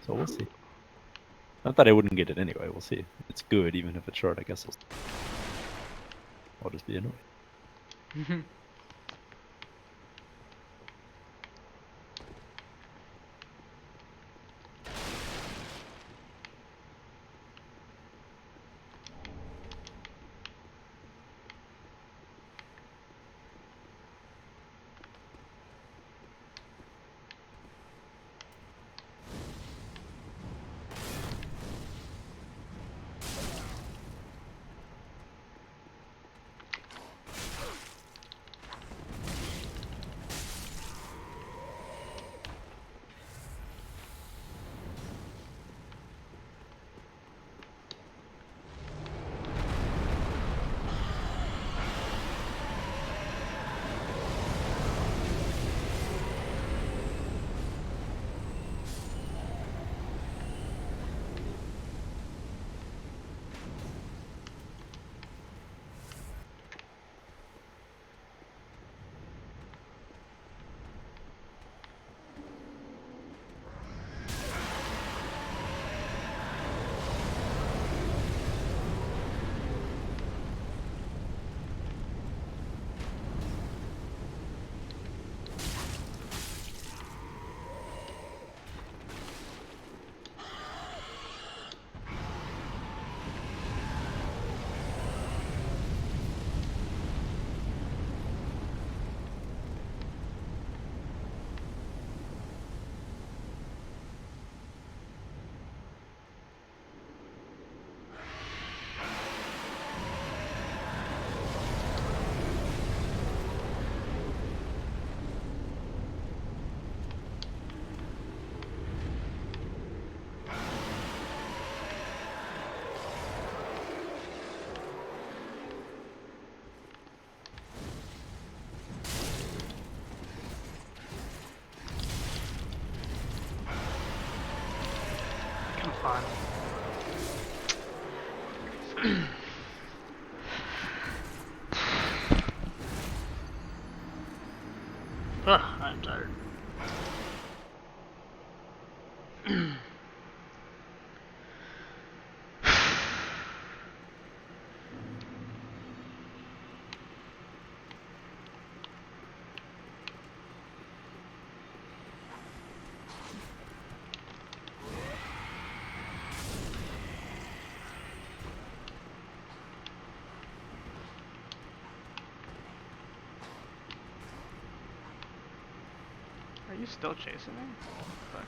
So we'll see. Not that I wouldn't get it anyway, we'll see. If it's good, even if it's short, I guess I'll just be annoyed. fun. Ugh, I'm tired. Are you still chasing me? Fuck.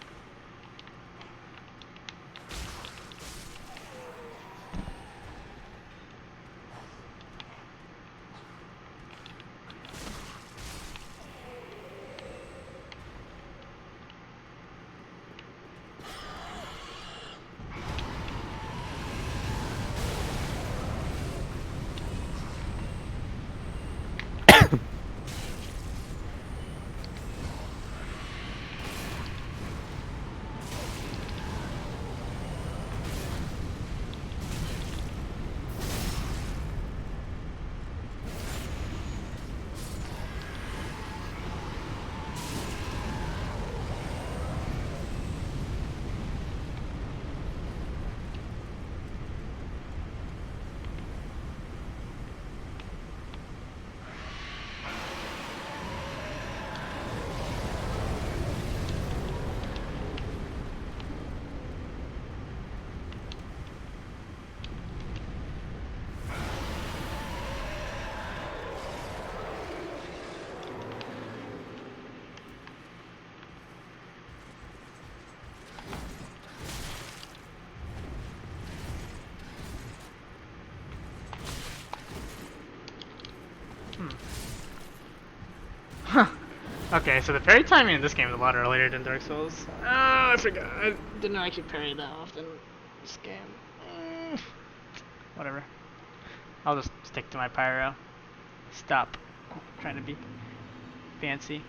Huh. Okay, so the parry timing in this game is a lot earlier than Dark Souls. Oh, I forgot. I didn't actually parry that often in this game. Whatever. I'll just stick to my pyro. Stop trying to be fancy.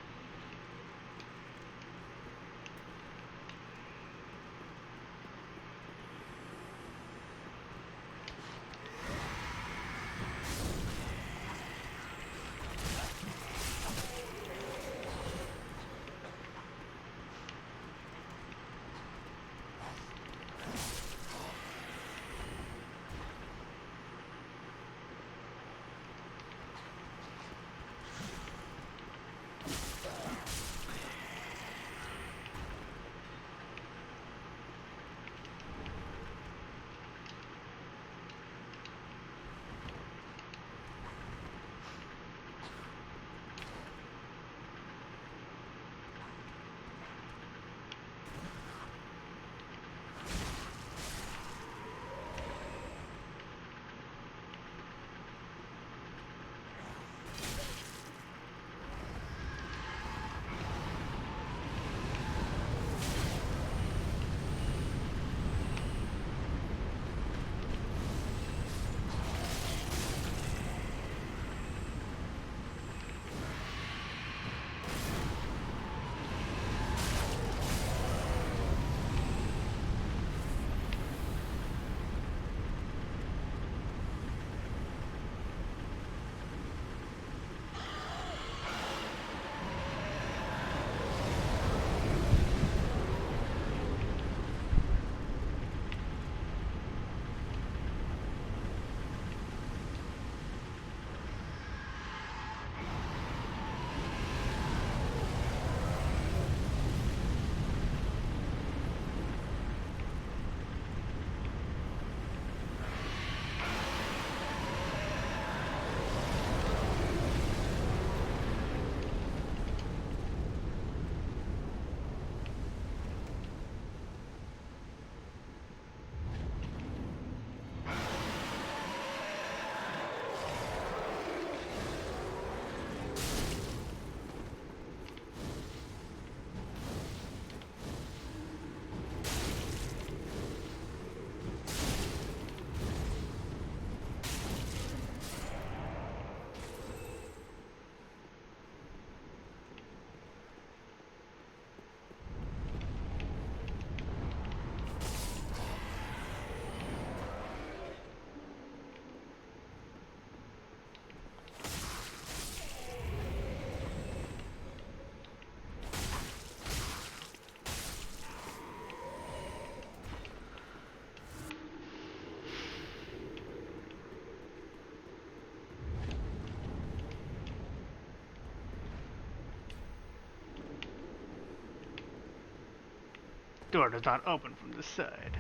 Door does not open from this side.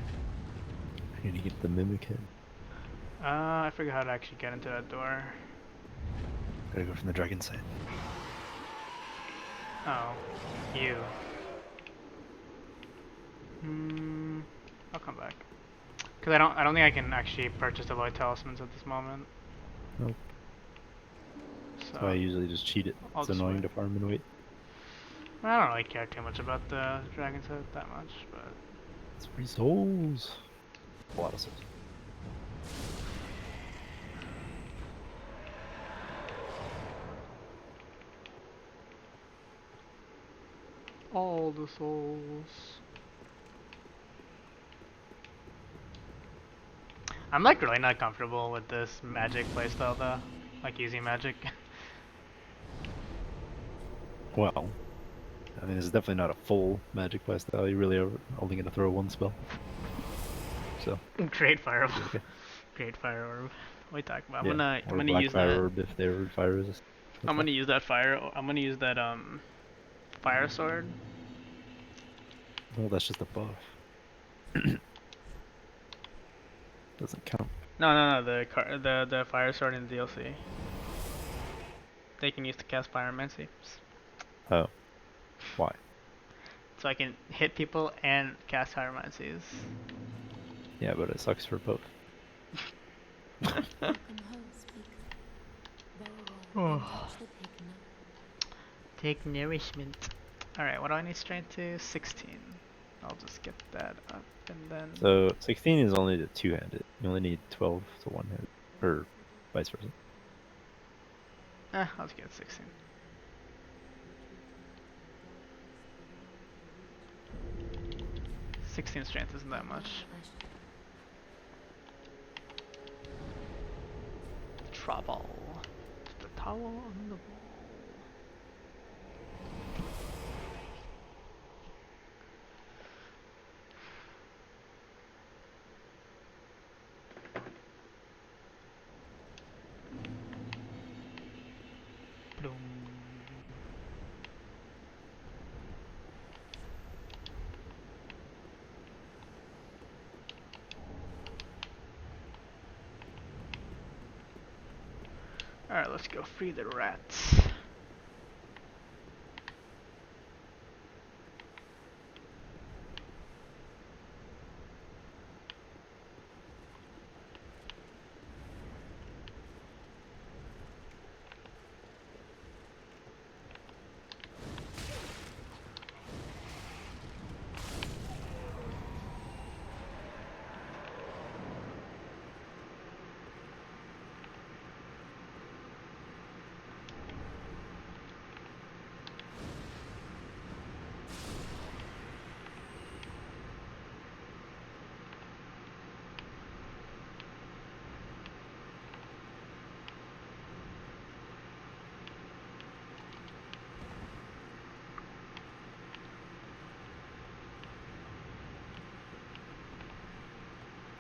I need to get the mimic head. I forgot how to actually get into that door. Gotta go from the dragon side. Oh, you. I'll come back. Cause I don't think I can actually purchase the void talismans at this moment. Nope. So So I usually just cheat it. I'll It's just annoying wait. to farm and wait. I don't really care too much about the dragon's head that much, but It's free souls. A lot of souls. all the souls. I'm like really not comfortable with this magic playstyle though, like easy magic. Well, I mean, this is definitely not a full magic playstyle. You really are only gonna throw one spell. So, Great fire, okay. great fire orb. What are you talking about? Yeah, I'm or gonna black use fire that. orb if they're fire resist. I'm gonna use that fire. I'm gonna use that fire sword. Well, that's just a buff. Doesn't count. No, the fire sword in the DLC. They can use to cast pyromancy, Oh, why? so I can hit people and cast pyromancies. Yeah, but it sucks for both. Welcome home, speak. Very well. Oh. Then watch the pig now. Take nourishment. Alright, what do I need strength to? 16. I'll just get that up and then... So 16 is only the two-handed. You only need 12 to one-handed, or vice versa. I'll just get 16. "16 strength isn't that much. Trouble. The towel on the wall. Bloom. Alright, let's go free the rats.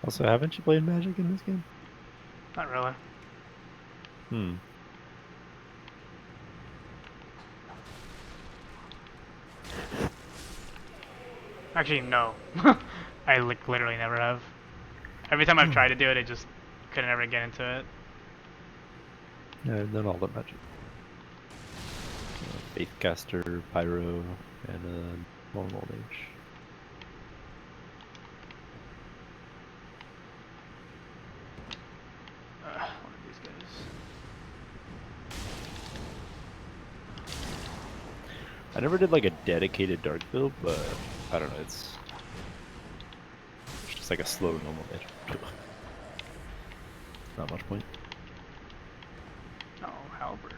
Also, haven't you played Magic in this game? Not really. Hmm. Actually, no. I literally never have. Every time I've tried to do it, I just couldn't ever get into it. Yeah, I've done all the Magic. Faithcaster, Pyro, and Long Old Age. One of these guys. I never did like a dedicated dark build, but I don't know, it's just like a slow normal Age. Not much point. Oh, halberd.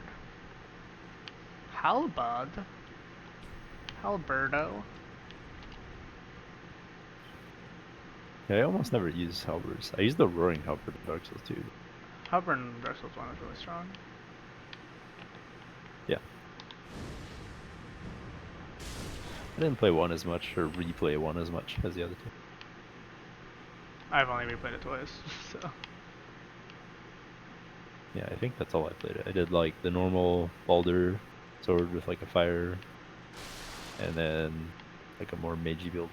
Halberd? Halberdo? Yeah, I almost never use halberds. I use the Roaring Halberd in Dark Souls 2. Halberd in Dark Souls 1 is really strong. Yeah. I didn't play 1 as much, or replay 1 as much as the other two. I've only replayed it twice, so... Yeah, I think that's all I played. I did like the normal Baldur sword with like a fire, and then like a more magey build.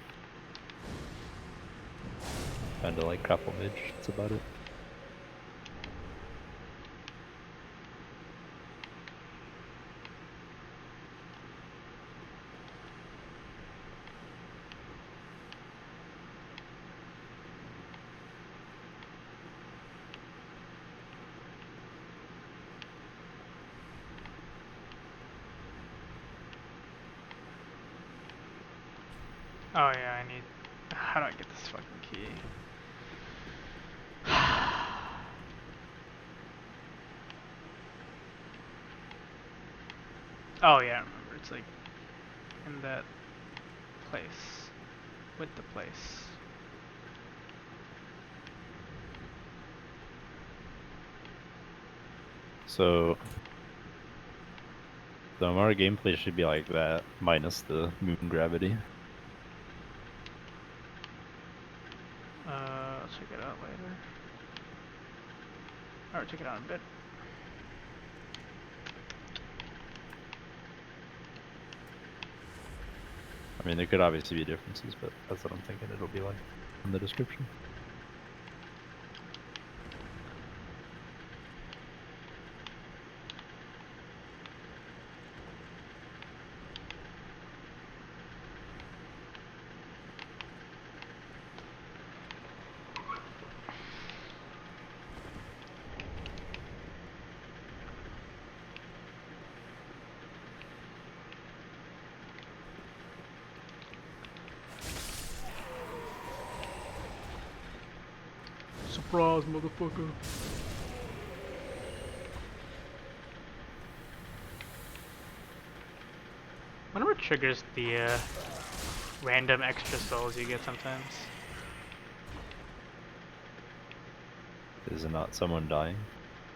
kind of like grapple mage. That's about it. Oh yeah, I need. How do I get this fucking key? Oh yeah, I remember. It's like in that place with the place. So the Amara gameplay should be like that, minus the moon gravity. I'll check it out later. Or check it out in a bit. I mean, there could obviously be differences, but that's what I'm thinking it'll be like in the description. Surprise, motherfucker. I wonder what triggers the random extra souls you get sometimes. Is it not someone dying?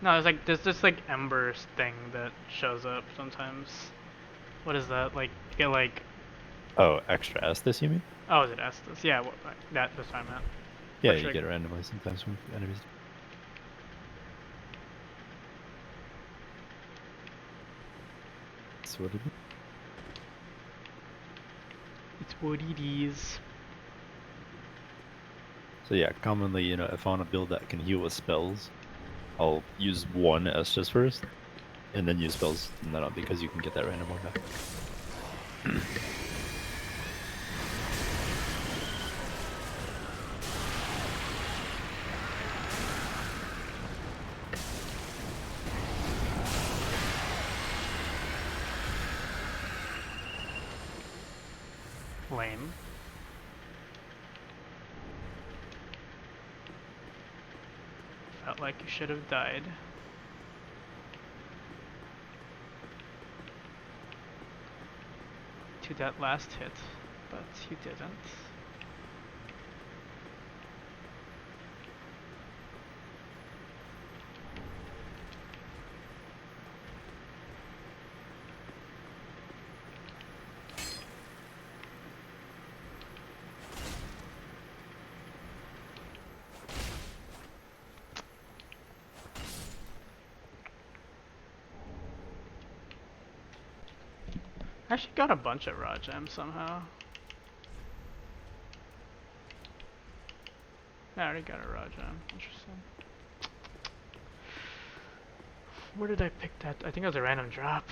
No, there's this like embers thing that shows up sometimes. What is that? Like you get like Oh, extra Estus, you mean? oh, is it Estus? Yeah, that's what I meant. Yeah, What you trig- get it randomly sometimes from enemies. That's what it is. It's what it is. So yeah, commonly, you know, if I want to build that can heal with spells, I'll use one Estus first, and then use spells from then on, because you can get that random one back. Lame. Felt like you should have died. To that last hit, but you didn't. I actually got a bunch of raw gems somehow. I already got a raw gem. Interesting. Where did I pick that? I think it was a random drop.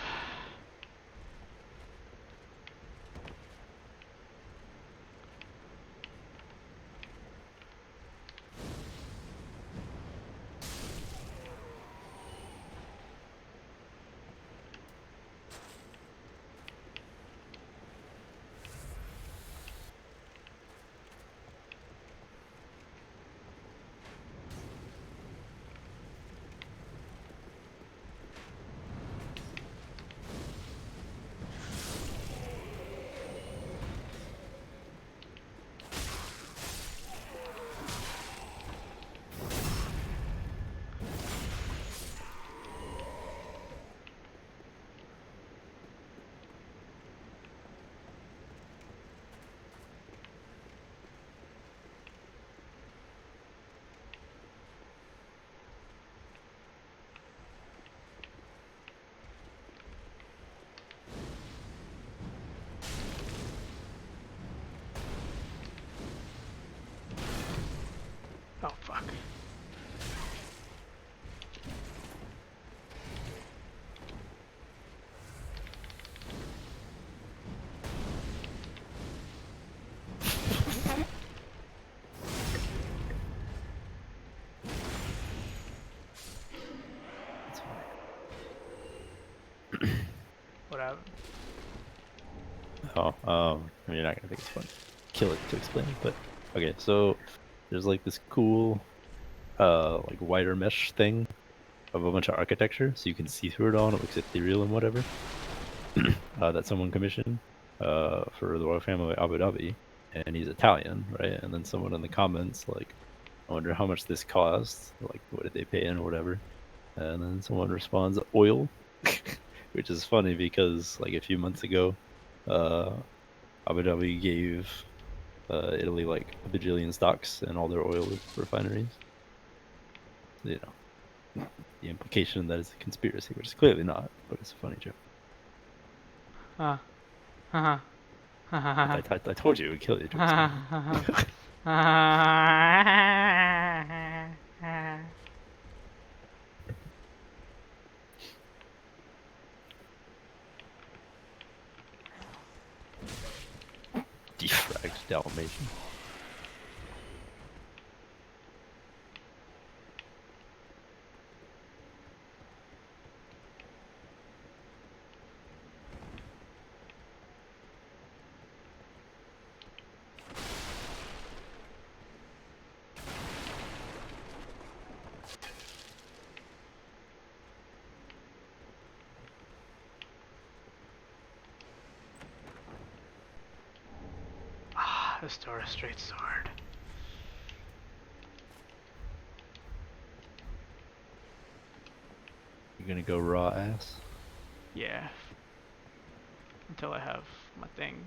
haven't. Oh, I mean, you're not gonna think it's fun. Kill it to explain it, but okay. So there's like this cool, like wider mesh thing of a bunch of architecture, so you can see through it all, and it looks ethereal and whatever. That someone commissioned, for the royal family of Abu Dhabi, and he's Italian, right? And then someone in the comments like, I wonder how much this costs. Like, what did they pay in or whatever? And then someone responds, oil, which is funny because like a few months ago, uh, Abu Dhabi gave Italy like a bajillion stocks in all their oil refineries. You know, the implication that it's a conspiracy, which is clearly not, but it's a funny joke. Uh, haha. I told you it would kill you to explain. Defragged Dalmatian. Restore a straight sword. You're gonna go raw ass? Yeah. Until I have my thing.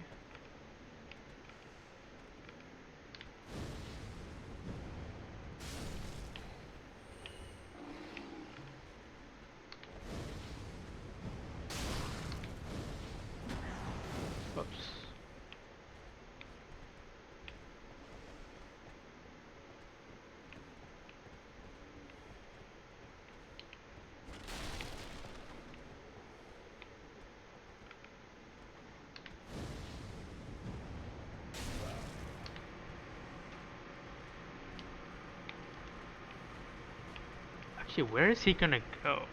Whoops. Actually, where is he gonna go?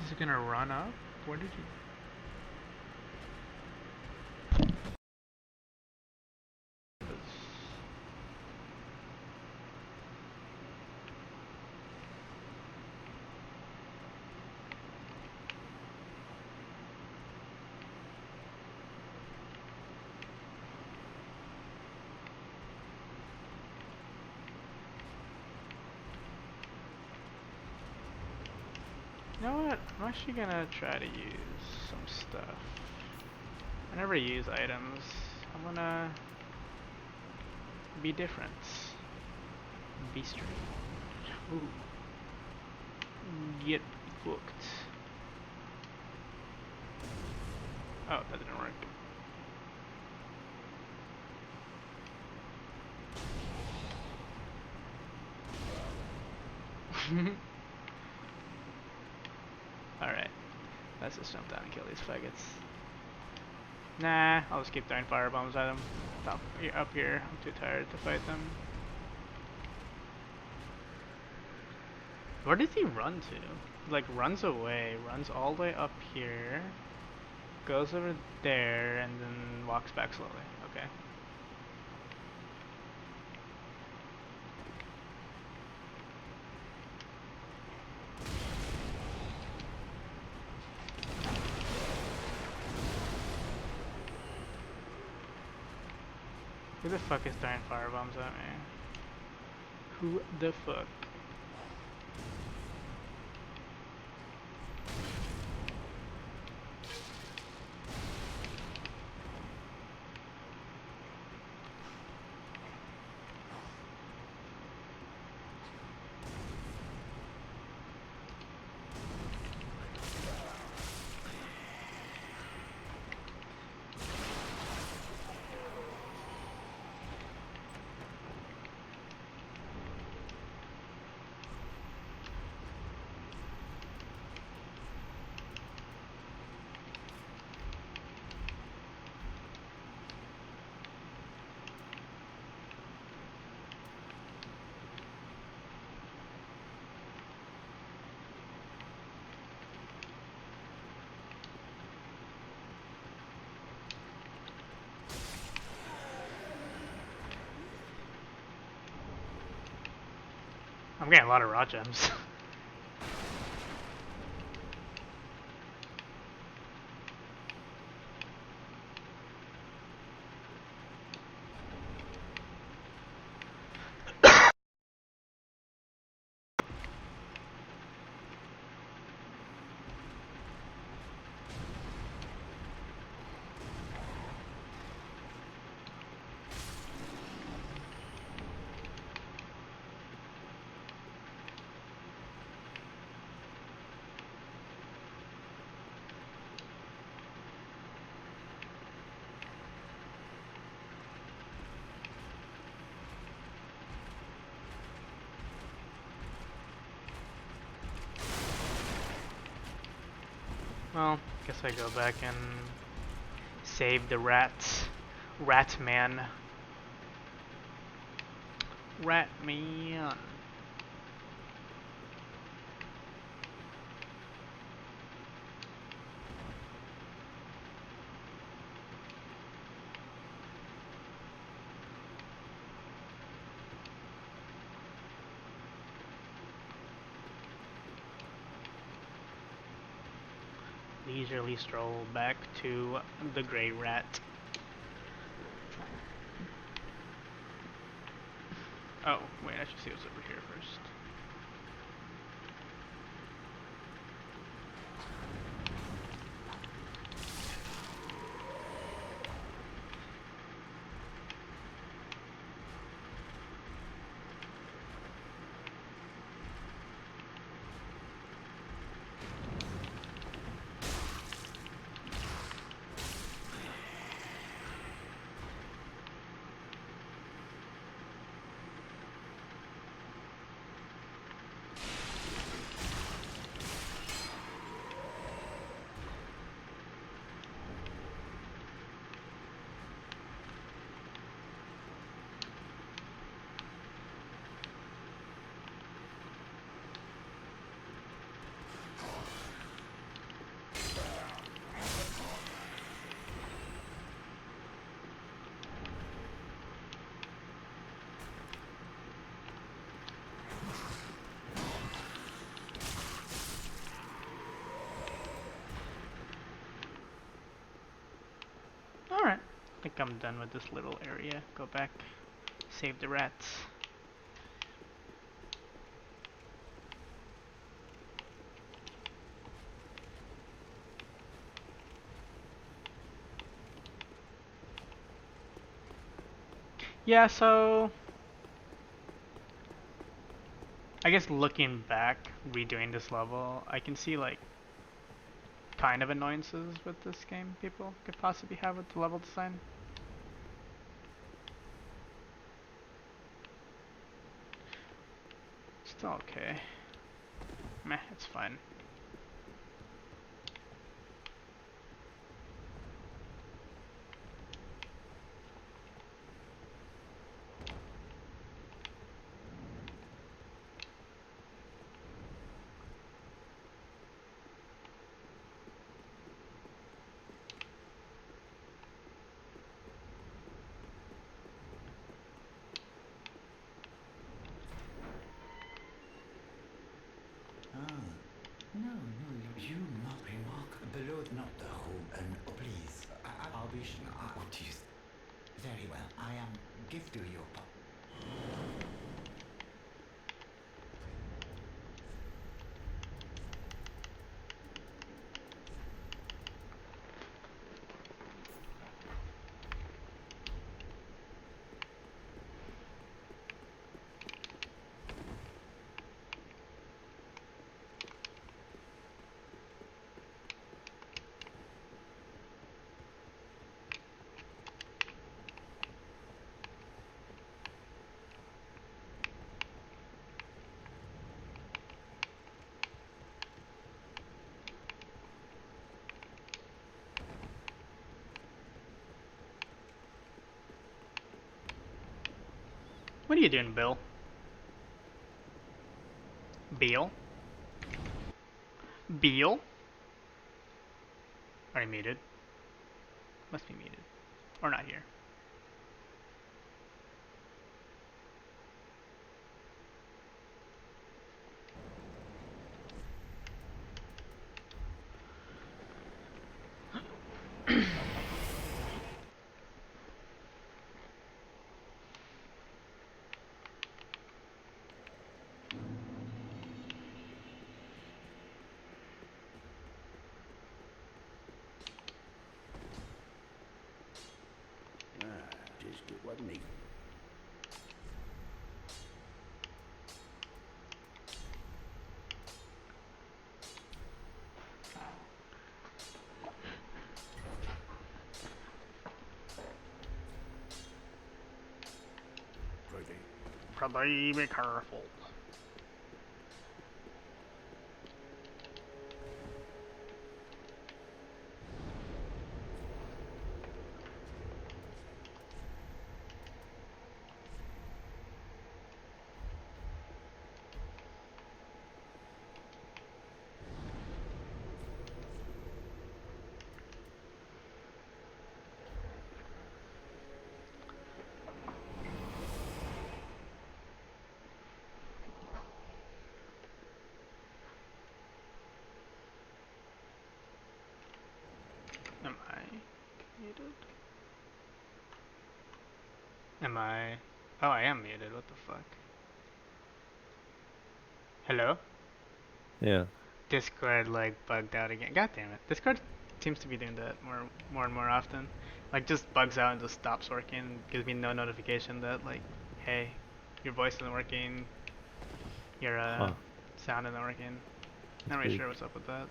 Is he gonna run up? Where did he... You know what? I'm actually gonna try to use some stuff. I never use items. I'm gonna be different. Be strange. Ooh. Get booked. Oh, that didn't work. Alright. Let's just jump down and kill these faggots. Nah, I'll just keep throwing firebombs at them. Up here, I'm too tired to fight them. Where does he run to? Like, runs away, runs all the way up here, goes over there, and then walks back slowly. Okay. Who the fuck is throwing firebombs at me? Who the fuck? I'm getting a lot of raw gems. Well, guess I go back and save the rats. Rat man. Rat man. Leisurely stroll back to the Grey Rat. Oh, wait, I should see what's over here first. Alright, I think I'm done with this little area. Go back, save the rats. Yeah, so I guess looking back, redoing this level, I can see like kind of annoyances with this game people could possibly have with the level design. Still okay. Meh, it's fine. No, you not remark. Below, not the home, and please, I'll be sure. Oh, jeez. Very well, I am give to your pop. What are you doing, Bill? Beal? Beal? Are you muted? Must be muted. Or not here. pardon me. Prithee. Probably be careful. Am I muted? Am I? Oh, I am muted. What the fuck? Hello? Yeah. Discord like bugged out again. God damn it. Discord seems to be doing that more and more often. Like just bugs out and just stops working. Gives me no notification that like, hey, your voice isn't working. Your Huh. sound isn't working. Not really pretty- sure what's up with that.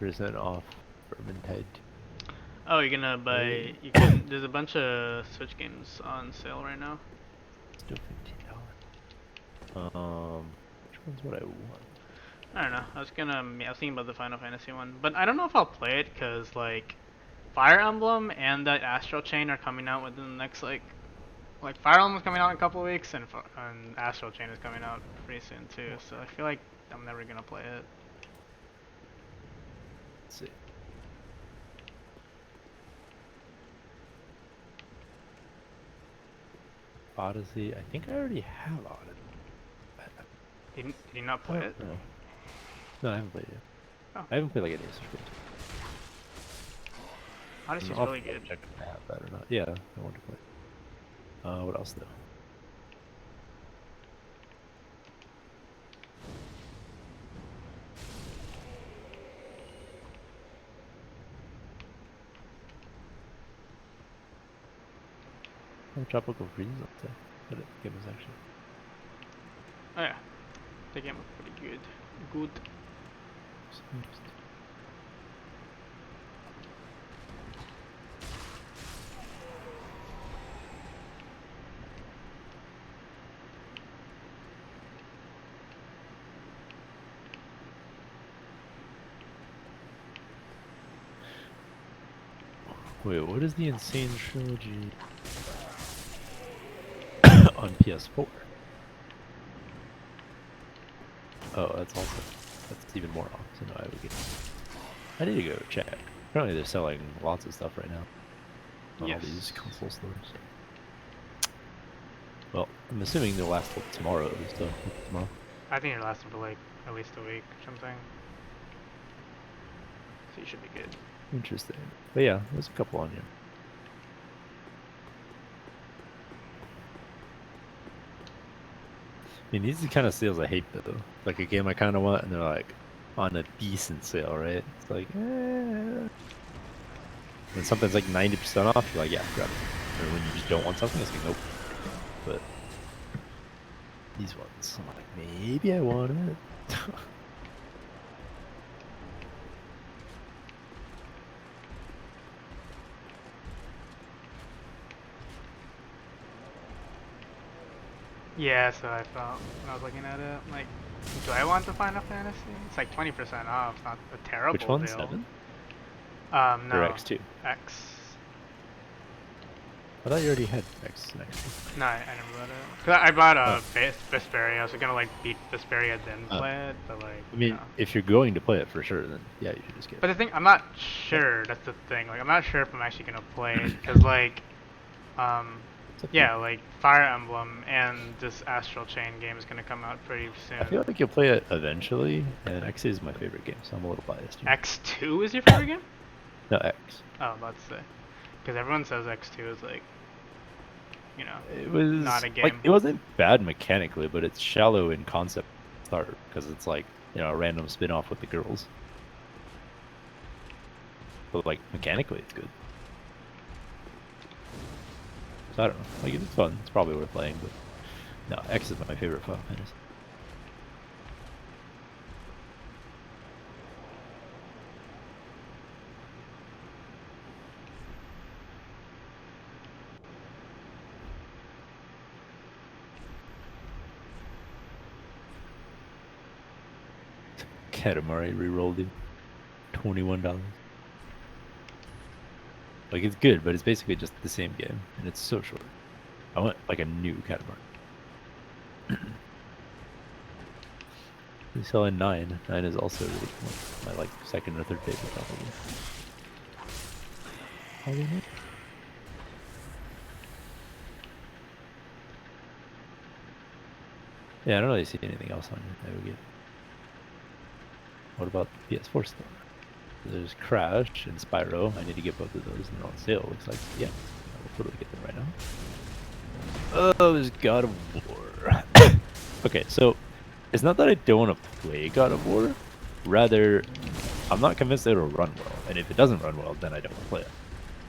2% off Vermintide. Oh, you're gonna buy? Hey. You can. There's a bunch of Switch games on sale right now. Still $15. Which one's what I want? I don't know. I was thinking about the Final Fantasy one, but I don't know if I'll play it because like, Fire Emblem and that Astral Chain are coming out within the next like Fire Emblem's coming out in a couple of weeks, and Astral Chain is coming out pretty soon too. So I feel like I'm never gonna play it. Let's see. Odyssey. I think I already have Odyssey. Did you not play it? No. No, I haven't played it yet. Oh. I haven't played like any of Switch games. Odyssey's I'll really good. check if I have that or not. Yeah, I want to play. What else though? Oh, Tropical Freeze up there. That game is actually. Oh yeah, the game was pretty good. Good. Wait, what is the Insane Trilogy on PS4? Oh, that's even more off. So no, I would get. I need to go check. Apparently, they're selling lots of stuff right now on all these Yes. console stores. Well, I'm assuming they'll last till tomorrow. So tomorrow. I think it lasted for like at least a week or something. So you should be good. Interesting. But yeah, there's a couple on here. I mean, these are the kind of sales I hate though. Like a game I kind of want, and they're like on a decent sale, right? It's like, when something's like 90% off, you're like, yeah, grab it. Or when you just don't want something, it's like, nope. But these ones, I'm like, maybe I want it. Yeah, so I felt when I was looking at it, like, do I want the Final Fantasy? It's like 20% off. It's not a terrible Which one? deal. 7? No. Or X2? X. I thought you already had X and X2. No, I never bought it. Cause I bought a Oh. Vesperia. I was gonna like beat Vesperia then Oh. play it, but like. I mean, no. if you're going to play it for sure, then yeah, you should just get But it. the thing, I'm not sure. That's the thing. Like, I'm not sure if I'm actually gonna play it, cause like, It's up to you. yeah, like Fire Emblem and this Astral Chain game is gonna come out pretty soon. I feel like you'll play it eventually, and X is my favorite game, so I'm a little biased. Here. X2 is your favorite game? No, X. Oh, I'm about to say, because everyone says X2 is like, you know, It was not a like game. it wasn't bad mechanically, but it's shallow in concept start because it's like a random spin-off with the girls. But like mechanically, it's good. So I don't know. Like it's fun. It's probably worth playing, but no, X is my favorite Final Fantasy. Katamari rerolled him. $21. Like it's good, but it's basically just the same game, and it's so short. I want like a new Katamari. We sell in 9. 9 is also really cool. My like second or third favorite probably. Probably not. Yeah, I don't really see anything else on here I would get. What about the PS4 store? There's Crash and Spyro. I need to get both of those, and they're on sale. Looks like, yeah, I will totally get them right now. Oh, there's God of War. Okay, so it's not that I don't want to play God of War. Rather, I'm not convinced it'll run well. And if it doesn't run well, then I don't want to play it.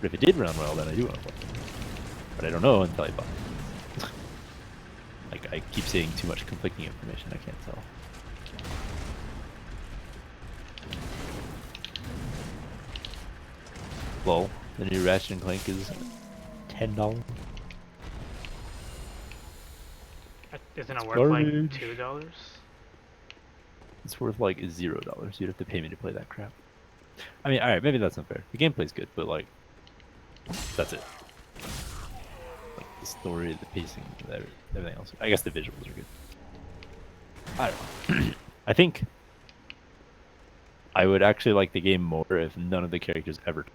But if it did run well, then I do want to play it. But I don't know until I buy it. Like, I keep seeing too much conflicting information. I can't tell. Lol, the new Ratchet and Clank is $10. Isn't it worth like Garbage. $2? It's worth like $0. You'd have to pay me to play that crap. I mean, alright, maybe that's unfair. The gameplay's good, but like, that's it. Like the story, the pacing, everything else. I guess the visuals are good. I don't know. I think I would actually like the game more if none of the characters ever.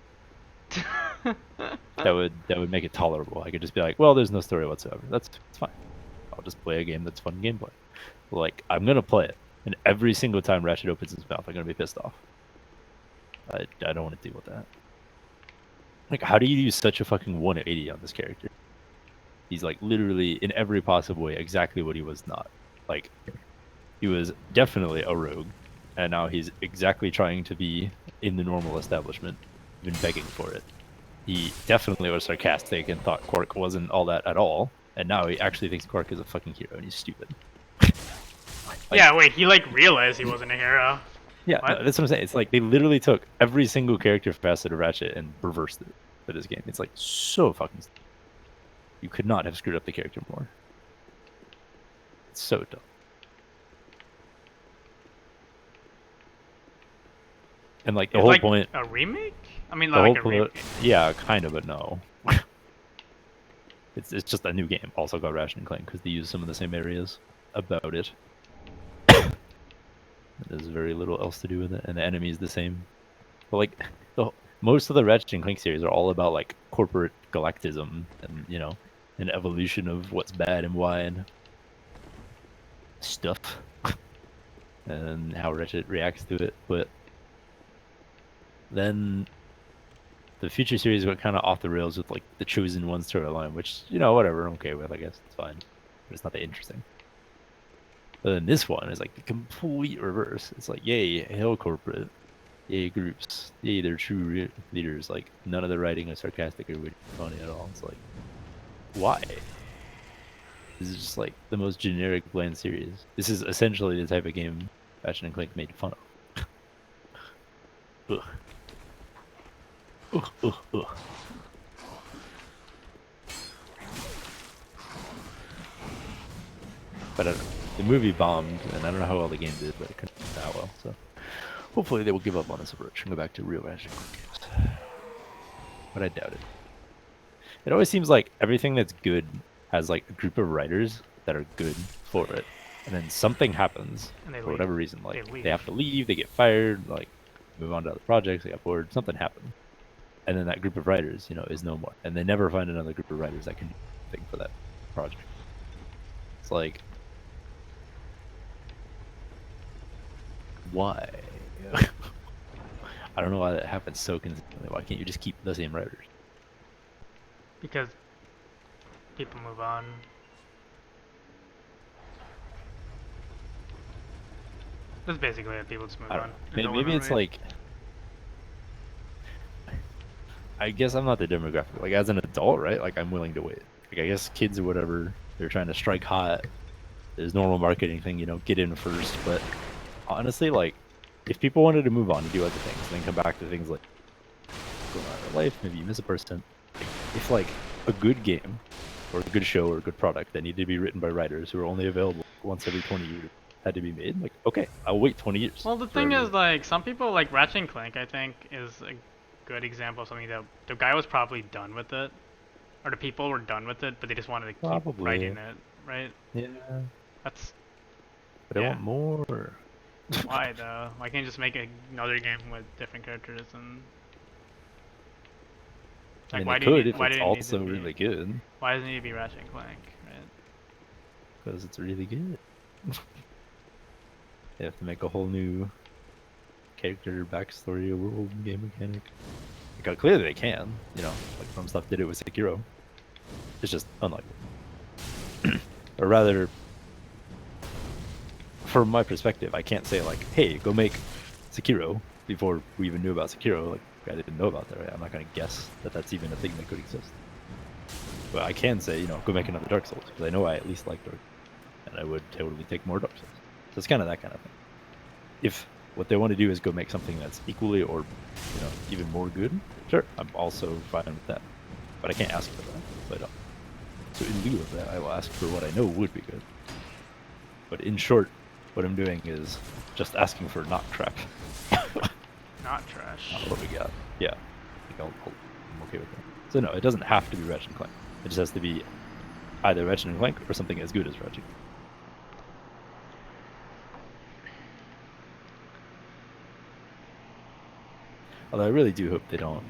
that would make it tolerable. I could just be like, well, there's no story whatsoever. That's fine. I'll just play a game that's fun gameplay. Like, I'm gonna play it, and every single time Ratchet opens his mouth, I'm gonna be pissed off. I don't want to deal with that. Like, how do you use such a fucking 180 on this character? He's like literally in every possible way exactly what he was not. Like, he was definitely a rogue, and now he's exactly trying to be in the normal establishment, been begging for it. He definitely was sarcastic and thought Quark wasn't all that at all, and now he actually thinks Quark is a fucking hero and he's stupid. Like, Yeah, wait, he like realized he wasn't a hero. yeah, no, that's what I'm saying. It's like they literally took every single character facet of Ratchet and reversed it for this game. It's like so fucking stupid. You could not have screwed up the character more. It's so dumb. And like the whole like point, a remake? I mean, the like whole a point, remake. yeah, kind of, but no. It's just a new game, also called Ratchet and Clank, because they use some of the same areas about it. There's very little else to do with it, and the enemy is the same. But like, most of the Ratchet and Clank series are all about like corporate galactism, and you know, an evolution of what's bad and why and stuff, and how Ratchet reacts to it. But then the future series went kind of off the rails with like the Chosen One storyline, which, you know, whatever, I'm okay with, I guess, it's fine. But it's not that interesting. But then this one is like the complete reverse. It's like, yay, hail corporate. Yay, groups. Yay, they're true leaders. Like, none of the writing is sarcastic or witty or funny at all. It's like, why? This is just like the most generic bland series. This is essentially the type of game Ratchet and Clank made fun of. Ugh. Ugh, ugh, ugh. But I don't know. The movie bombed, and I don't know how well the game did, but it couldn't do that well. So hopefully they will give up on this approach and go back to real Ratchet and Clank games. But I doubt it. It always seems like everything that's good has like a group of writers that are good for it, and then something happens And they for leave. whatever reason. Like leave. they have to leave, they get fired, like move on to other projects, they got bored, something happened. And then that group of writers, you know, is no more. And they never find another group of writers that can do anything for that project. It's like, why? I don't know why that happens so consistently. Why can't you just keep the same writers? Because people move on. That's basically it. People just move I don't on. know. There's no Maybe one it's to read. like, I guess I'm not the demographic. Like as an adult, right? Like I'm willing to wait. like I guess kids or whatever, they're trying to strike hot. There's normal marketing thing, you know, get in first. But honestly, like, if people wanted to move on to do other things, and then come back to things like going on in their life, maybe you miss a person. If like a good game, or a good show, or a good product that needed to be written by writers who are only available once every 20 years had to be made, like, okay, I'll wait 20 years. Well, the thing is, like, some people like Ratchet and Clank, I think, is a good example of something that the guy was probably done with it, or the people were done with it, but they just wanted to keep Probably. writing it, right? Yeah, That's but I Yeah. want more. why though. Why can't you just make another game with different characters and I mean, why they do you could need, if why it's do you need also to be, really good, Why doesn't it need to be Ratchet and Clank, right? because it's really good. They have to make a whole new character, backstory, world, game mechanic. Like, clearly they can, you know, like From Stuff did it with Sekiro. It's just unlikely. Or rather, from my perspective, I can't say like, hey, go make Sekiro before we even knew about Sekiro. Like, I didn't know about that, right? I'm not gonna guess that that's even a thing that could exist. But I can say, you know, go make another Dark Souls, because I know I at least like Dark Souls, and I would totally take more Dark Souls. So it's kind of that kind of thing. If what they want to do is go make something that's equally or, you know, even more good, sure, I'm also fine with that. But I can't ask for that, so I don't. So in lieu of that, I will ask for what I know would be good. But in short, what I'm doing is just asking for not crap. Not trash. Not what we got. Yeah, I think I'm okay with that. So no, it doesn't have to be Ratchet and Clank. It just has to be either Ratchet and Clank or something as good as Ratchet. Although I really do hope they don't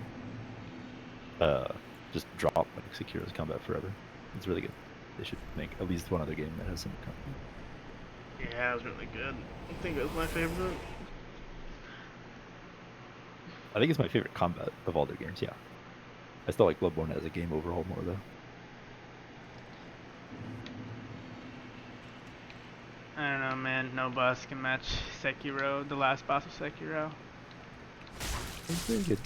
just drop like Sekiro's Combat Forever. It's really good. They should make at least one other game that has some combat. Yeah, it was really good. I think it was my favorite. I think it's my favorite combat of all their games, yeah. I still like Bloodborne as a game overall more though. I don't know, man. No boss can match Sekiro, the last boss of Sekiro. It's very good.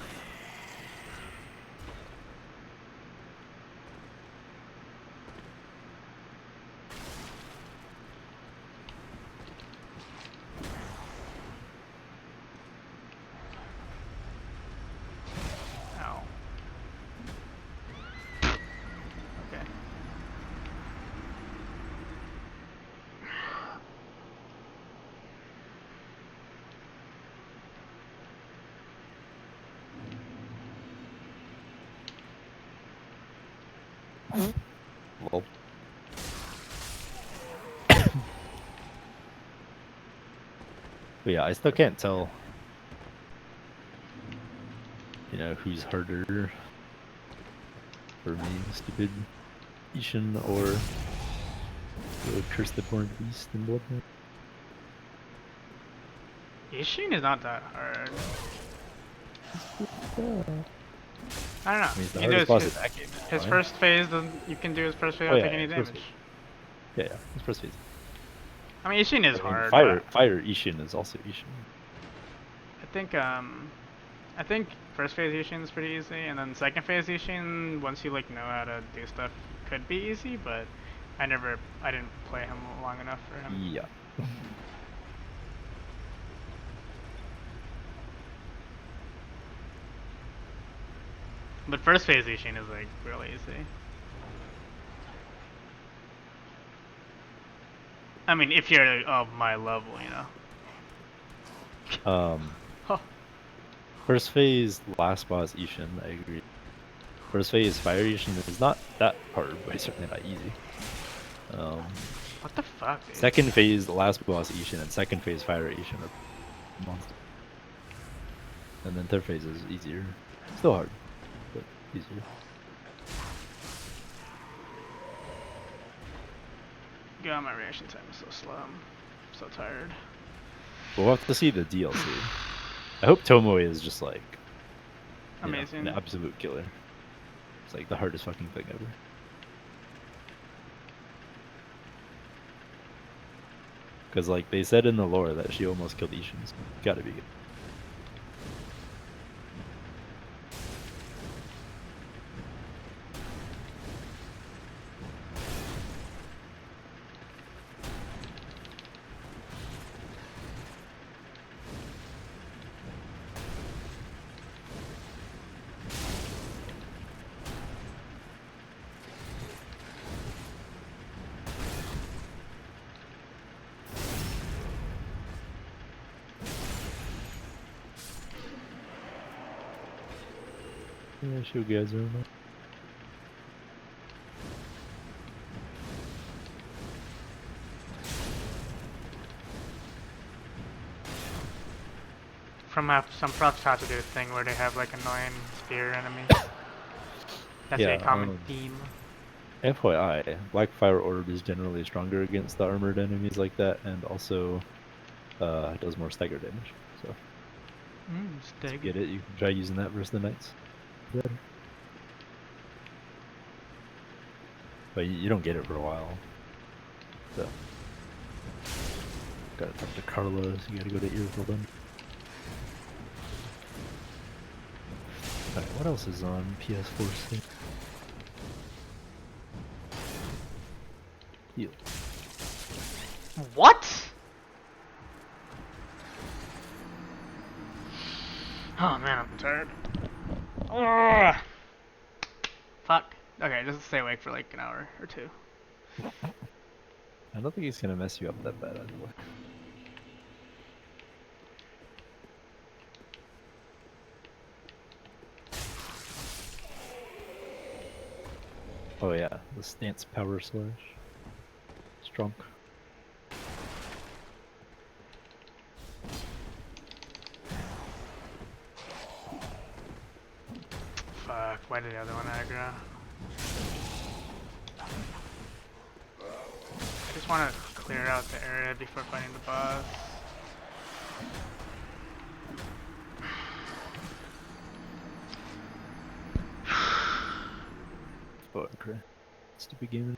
Ow. Okay. Lol. But yeah, I still can't tell, you know, who's harder for me, stupid Ishin or the Curse the Born Beast in Bloodborne. Ishin is not that hard. I don't know. I mean, he's the You can do hardest boss his, in that game. his right? first phase, you can do his first phase Oh, without yeah, taking any his first damage. Yeah, yeah, his first phase. I mean, Ishin is I mean, hard. Fire but Ishin is also Ishin. I think first phase Ishin is pretty easy, and then second phase Ishin, once you like know how to do stuff, could be easy. But I didn't play him long enough for him. Yeah. But first phase Ishin is like really easy. I mean, if you're of my level, you know. Huh. First phase, last boss Ishin, I agree. First phase, Fire Ishin is not that hard, but it's certainly not easy. What the fuck, dude? Second phase, the last boss Ishin, and second phase, Fire Ishin are monsters. And then third phase is easier. Still hard, but easier. God, my reaction time is so slow. I'm so tired. We'll have to see the DLC. I hope Tomoe is just like you know, Amazing. an absolute killer. It's like the hardest fucking thing ever. Because like they said in the lore that she almost killed Ishin, so it's gotta be good. Yeah, shield guys are enough. Some procs have to do a thing where they have like annoying spear enemies. That's a Yeah, common theme. FYI, Blackfire Orb is generally stronger against the armored enemies like that, and also it does more stagger damage. So if you Stig. get it, you can try using that versus the knights. Better. But you don't get it for a while. So gotta talk to Carlos, you gotta go to Earfield then. Alright, what else is on PS4 Steam? Heal. What? Oh man, I'm tired. Ugh. Fuck. Okay, just stay awake for like an hour or two. I don't think he's gonna mess you up that bad anyway. Oh yeah, the stance power slash. Strong. Fuck, why did the other one aggro? I just want to clear out the area before fighting the boss. Oh, okay. Stupid game.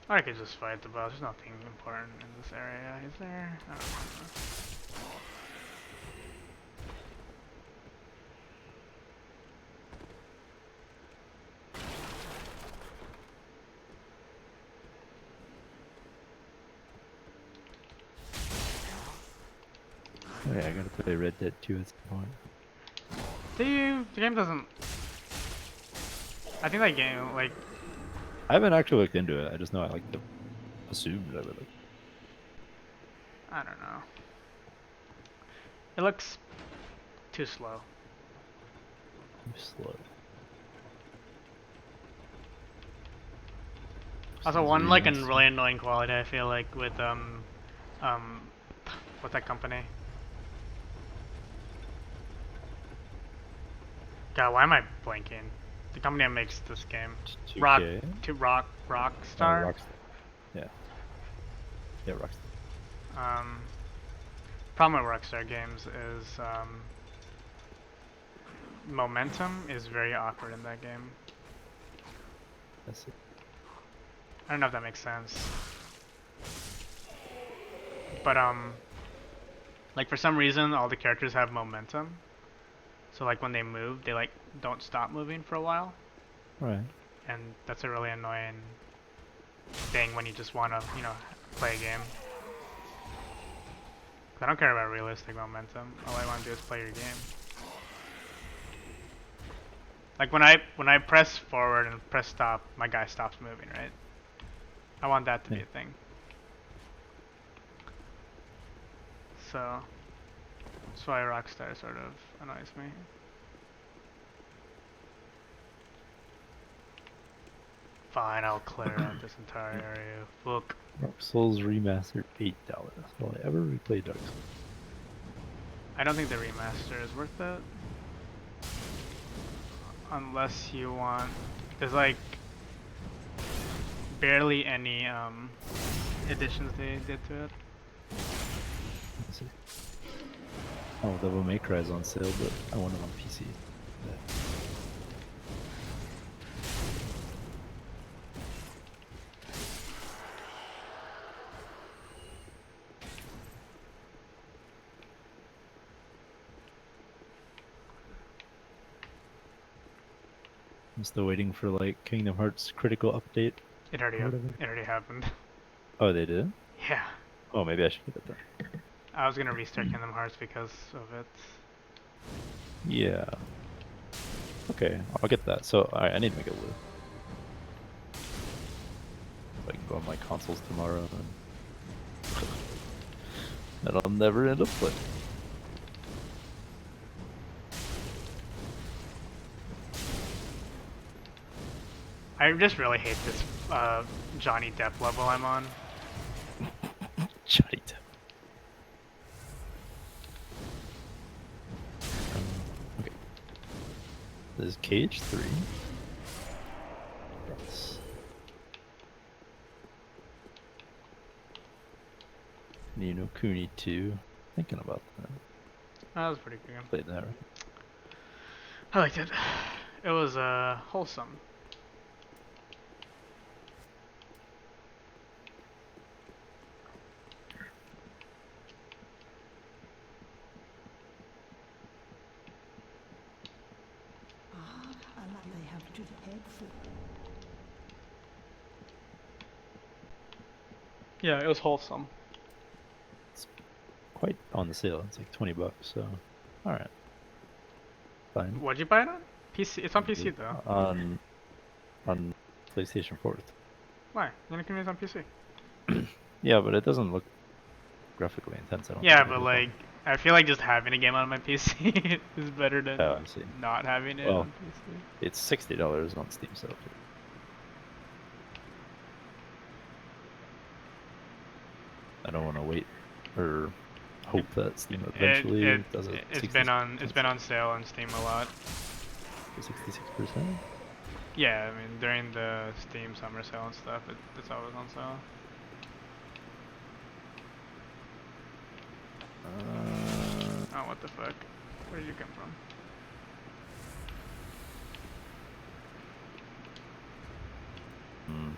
I could just fight the boss. There's nothing important in this area, is there? I don't know. Oh yeah, I gotta play Red Dead 2 at some point. Do you? The game doesn't... I think that game, like... I haven't actually looked into it, I just know I like to assume that I would like. I don't know. It looks too slow. Slow. Also, one like a really annoying quality I feel like with what's that company? God, why am I blanking? The company that makes this game, 2K? Rockstar. Rockstar. Yeah. Yeah, Rockstar. Problem with Rockstar games is momentum is very awkward in that game. That's it. I don't know if that makes sense. But like for some reason all the characters have momentum. So like when they move, they like don't stop moving for a while. Right. And that's a really annoying thing when you just want to, you know, play a game. 'Cause I don't care about realistic momentum. All I want to do is play your game. Like when I press forward and press stop, my guy stops moving, right? I want that to be a thing. So that's why Rockstar sort of annoys me. Fine, I'll clear out this entire area. Look. Dark Souls Remastered $8. Will I ever replay Dark Souls? I don't think the remaster is worth it. Unless you want... There's like... barely any additions they did to it. Let's see. Oh, Devil May Cry is on sale, but I want it on PC. Yeah. I'm still waiting for like Kingdom Hearts critical update. It already happened. Oh, they did? Yeah. Oh, maybe I should get it then. I was gonna restart Kingdom Hearts because of it. Yeah. Okay, I'll get that. So, alright, I need to make a loop. I can go on my consoles tomorrow and I'll never end up playing. I just really hate this Johnny Depp level I'm on. Johnny Depp. Okay. This is Cage 3. Yes. Ni no Kuni 2. Thinking about that. That was pretty good. Played that. I liked it. It was wholesome. I like they have to the head for. Yeah, it was wholesome. Quite on the sale. It's like $20, so alright. Fine. What'd you buy it on? PC. It's on PC though. On PlayStation 4th. Why? You can use it on PC. Yeah, but it doesn't look graphically intense. I don't Yeah, think but it'll like, I feel like just having a game on my PC is better than Oh, I see. not having it Well, on PC. It's $60 on Steam, so I don't want to wait or hope that Steam eventually does it. It's been on sale on Steam a lot. 66%. Yeah, I mean during the Steam summer sale and stuff, it's always on sale. Oh, what the fuck? Where did you come from? Hmm.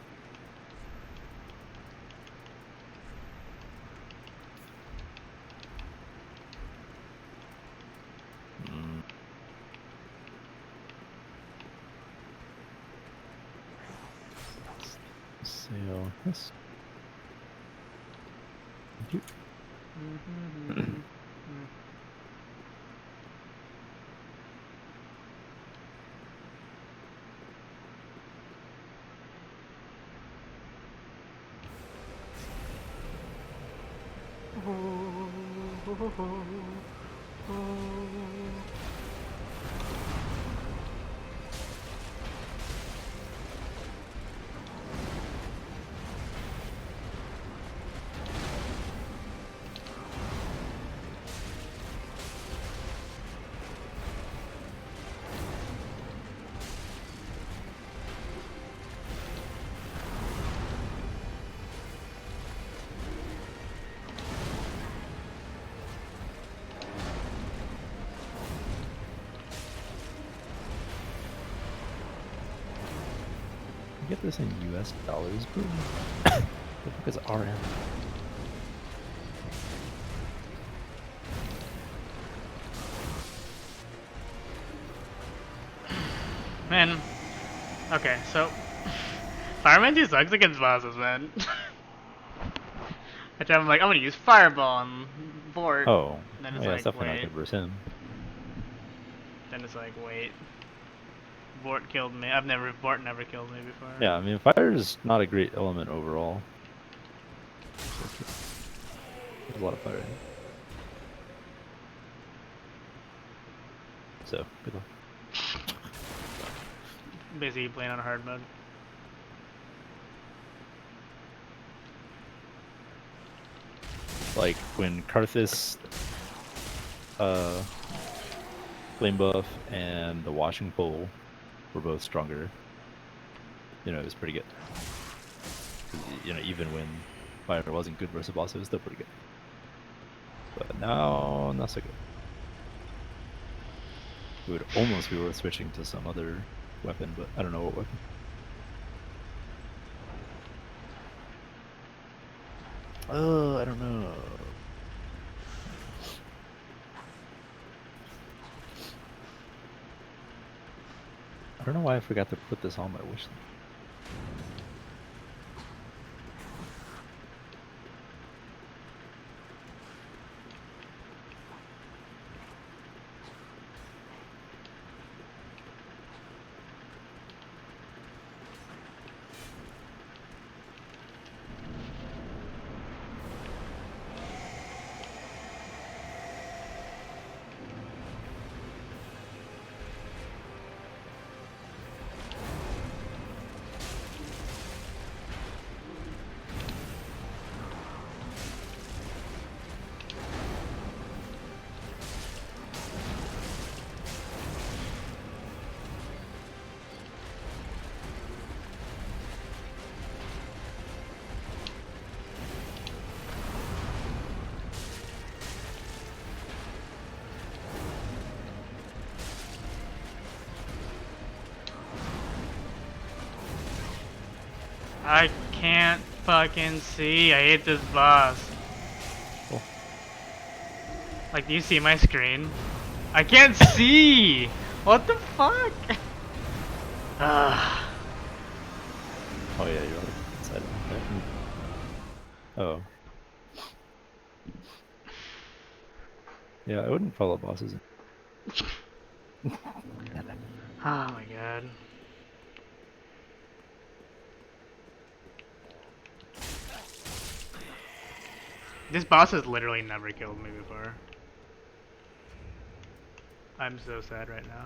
Hmm. Sale. Yes. Thank you. Get this in US dollars, bro. What the fuck is RM? Man. Okay, so Fireman 2 sucks against bosses, man. Which I'm like, I'm gonna use Fireball on Bort. Oh, And then it's yeah, like, it's definitely wait. not good versus him. Then it's like, wait. Bort killed me. Bort never killed me before. Yeah, I mean, fire is not a great element overall. There's a lot of fire in it. So, good luck. Basically playing on hard mode. Like, when Karthus, Flame Buff, and the Washing Pole were both stronger, you know, it was pretty good. 'Cause, you know, even when fire wasn't good versus boss, it was still pretty good. But now, not so good. It would almost be worth switching to some other weapon, but I don't know what weapon. Oh, I don't know. I don't know why I forgot to put this on my wish list. I can't fucking see. I hate this boss. Cool. Like, do you see my screen? I can't see! What the fuck? Ugh. Oh yeah, you're on the side of that. Oh. Yeah, I wouldn't follow bosses. Oh my god. This boss has literally never killed me before. I'm so sad right now.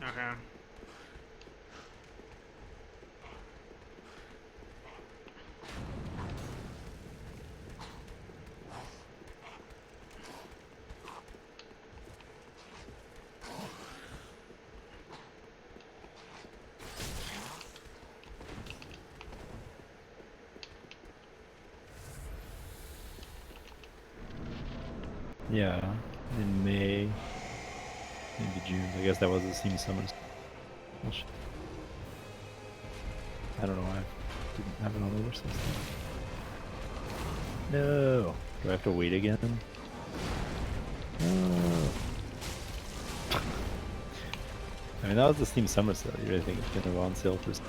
Okay. Yeah, in May, maybe June. I guess that was the Steam Summer. Which I don't know why I didn't have it on the wish list. No. Do I have to wait again? No. I mean, that was the Steam Summer sale. You really think it's gonna go on sale for? Is it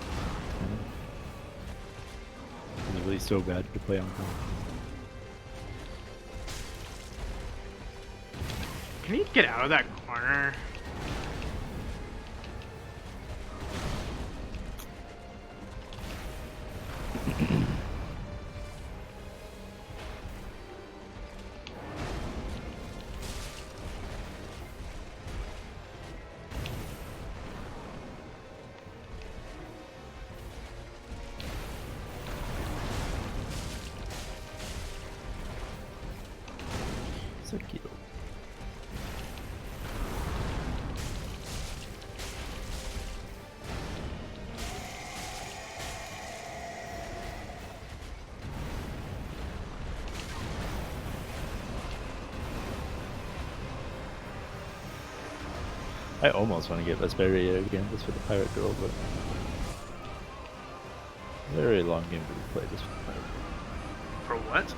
really so bad to play on console? Can you get out of that corner? So cute. I almost want to get Vesperia again just for the pirate girl, but very long game to play this for pirate. For what?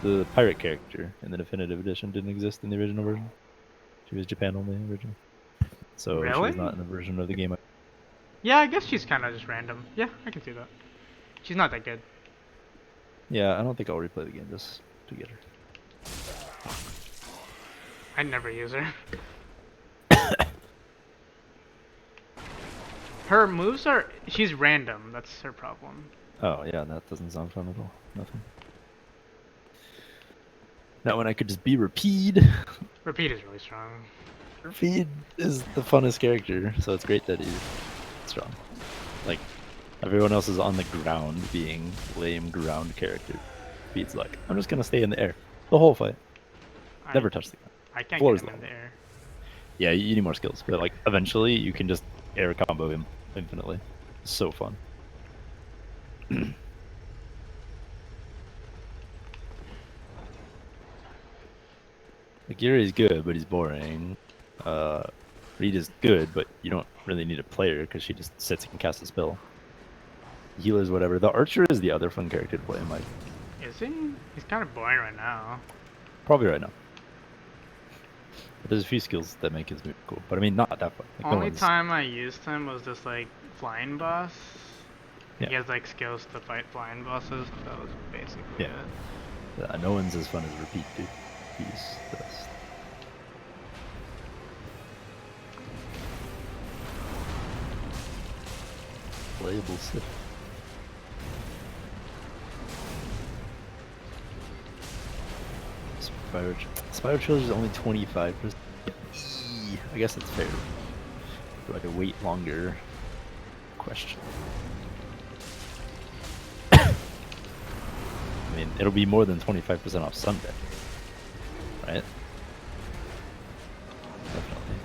The pirate character in the definitive edition didn't exist in the original version. She was Japan only originally. So she Really? was not in the version of the game. Yeah, I guess she's kind of just random. Yeah, I can see that. She's not that good. Yeah, I don't think I'll replay the game just to get her. I never use her. Her moves are... She's random. That's her problem. Oh yeah, that doesn't sound fun at all. Nothing. Not when I could just be Rapide. Repeat is really strong. Rapide is the funnest character, so it's great that he's strong. Like, everyone else is on the ground being lame ground character. Rapide's like, I'm just gonna stay in the air the whole fight. Never touch the ground. I can't Floor's get him in level. the air. Yeah, you need more skills, but like eventually you can just air combo him infinitely. It's so fun. Like Yuri's good, but he's boring. Reed is good, but you don't really need a player because she just sits and casts a spell. Healer's whatever. The Archer is the other fun character to play in my... Is he? He's kind of boring right now. Probably right now. But there's a few skills that make his move cool, but I mean not that fun. Like, no Only one's- time I used him was this like flying boss. Yeah. He has like skills to fight flying bosses. That was basically Yeah. it. No one's as fun as Repeat, dude. He's the best. Playable Sith. Spyro Trilogy is only 25%. I guess that's fair. Do I wait longer? Question. I mean, it'll be more than 25% off Sunday, right? Definitely.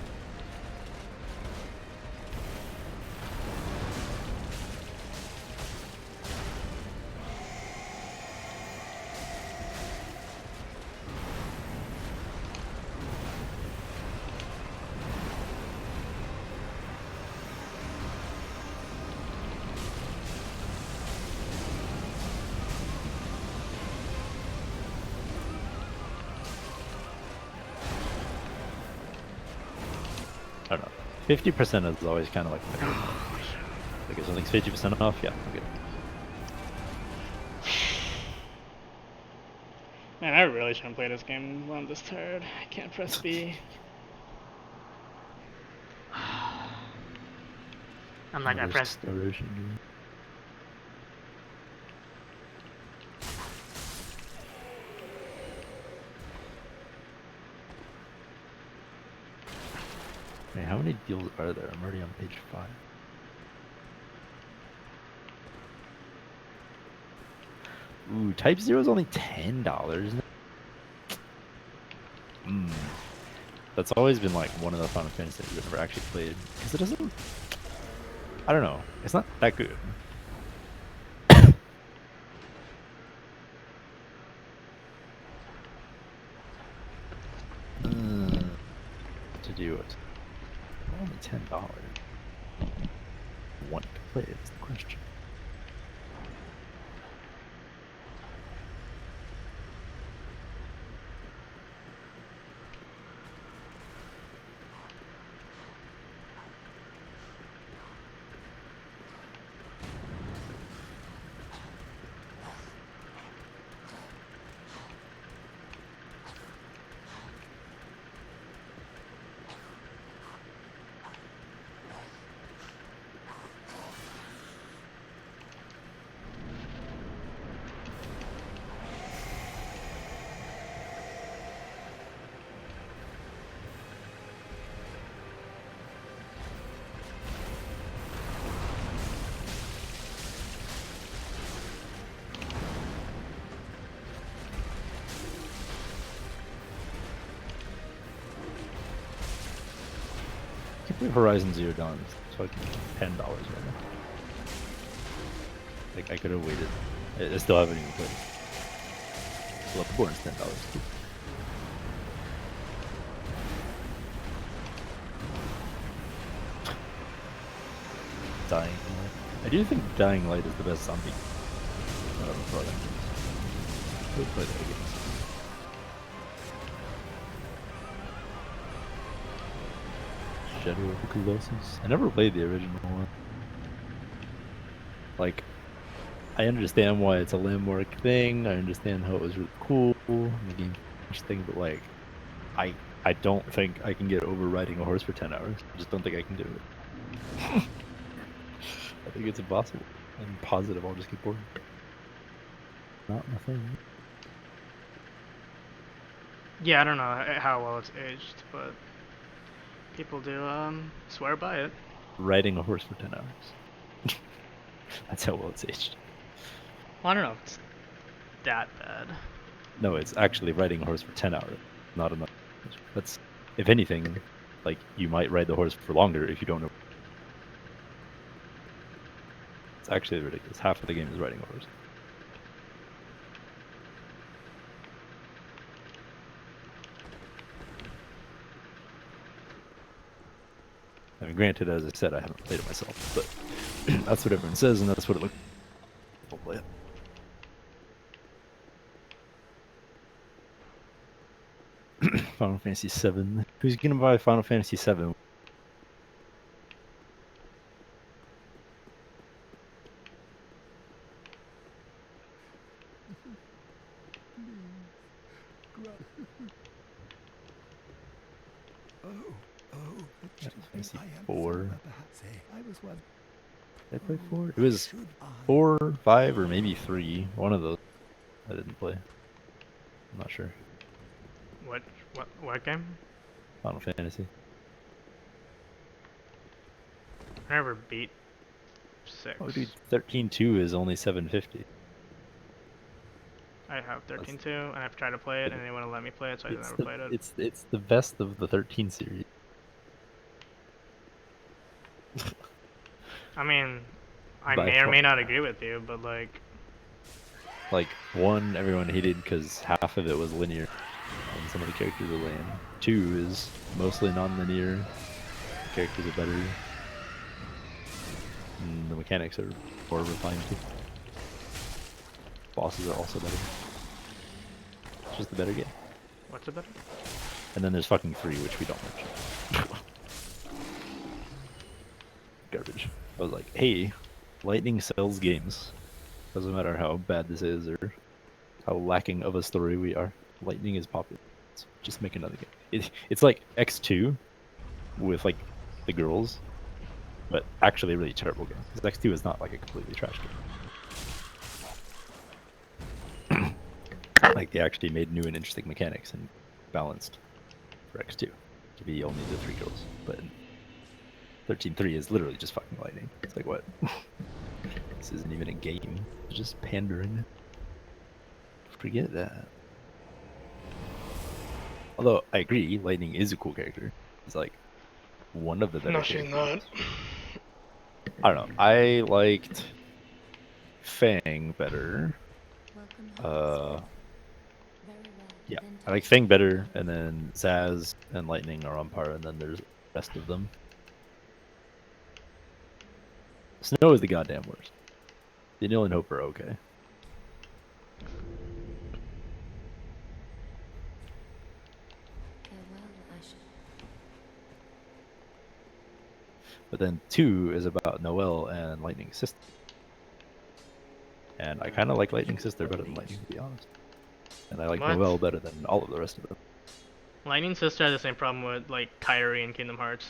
I don't know. 50% is always kind of like the minimum. Like if something's 50% off, yeah, I'm good. Man, I really shouldn't play this game while I'm this tired. I can't press B. I'm not gonna press. Restoration. Wait, how many deals are there? I'm already on page 5. Ooh, Type 0 is only $10. That's always been like one of the Final Fantasy I've never actually played. Because it doesn't... I don't know. It's not that good. To do it. Only $10. Want to play it is the question. I can't believe Horizon Zero Dawn is like $10 right now. Like I could have waited. I still haven't even played it. Bloodborne's $10 too. Dying Light. I do think Dying Light is the best zombie out of the product. I would play that again. Shadow of the Colossus. I never played the original one. Like, I understand why it's a landmark thing. I understand how it was really cool, the game thing, but like, I don't think I can get over riding a horse for 10 hours. I just don't think I can do it. I think it's impossible. I'm positive I'll just get bored. Not my thing. Yeah, I don't know how well it's aged, but people do swear by it. Riding a horse for 10 hours. That's how well it's aged. Well, I don't know if it's that bad. No, it's actually riding a horse for 10 hours, not enough. That's, if anything, like, you might ride the horse for longer if you don't know. It's actually ridiculous. Half of the game is riding a horse. I mean, granted, as I said, I haven't played it myself, but that's what everyone says, and that's what it looks like. I'll play it. Final Fantasy VII. Who's gonna buy Final Fantasy VII? Fantasy Fantasy I am 4. from the Bahatsé. I was one. Did I play 4? It was 4, 5, or maybe 3. One of those I didn't play. I'm not sure. What game? Final Fantasy. I never beat 6. Oh, dude, 13.2 is only 750. I have 13.2, and I've tried to play it, and they wouldn't let me play it, so I It's never the played it. it's the best of the 13 series. I mean, I By may or may far. not agree with you, but like, Like, one, everyone hated because half of it was linear, and some of the characters are lame. 2 is mostly non-linear. The characters are better. And the mechanics are more refined too. Bosses are also better. It's just a better game. what's it better? And then there's fucking 3, which we don't mention. Garbage. I was like, hey, Lightning sells games. Doesn't matter how bad this is or how lacking of a story we are. Lightning is popular. So just make another game. It's like X2 with like the girls, but actually a really terrible game. Because X2 is not like a completely trash game. Like they actually made new and interesting mechanics and balanced for X2 to be only the 3 girls. But 13.3 is literally just fucking Lightning. It's like, what? This isn't even a game. It's just pandering. Forget that. Although, I agree, Lightning is a cool character. He's like one of the better No, she's characters. not. I don't know. I liked Fang better. Welcome home, Uh, very well. yeah. Then I like Fang better, and then Zaz and Lightning are on par, and then there's the rest of them. Snow is the goddamn worst. Daniel and Hope are okay. farewell, Asher. But then 2 is about Noelle and Lightning's sister. And I kind of like Lightning's sister better than Lightning, to be honest. And I like What? Noelle better than all of the rest of them. Lightning Sister has the same problem with like Kyrie in Kingdom Hearts.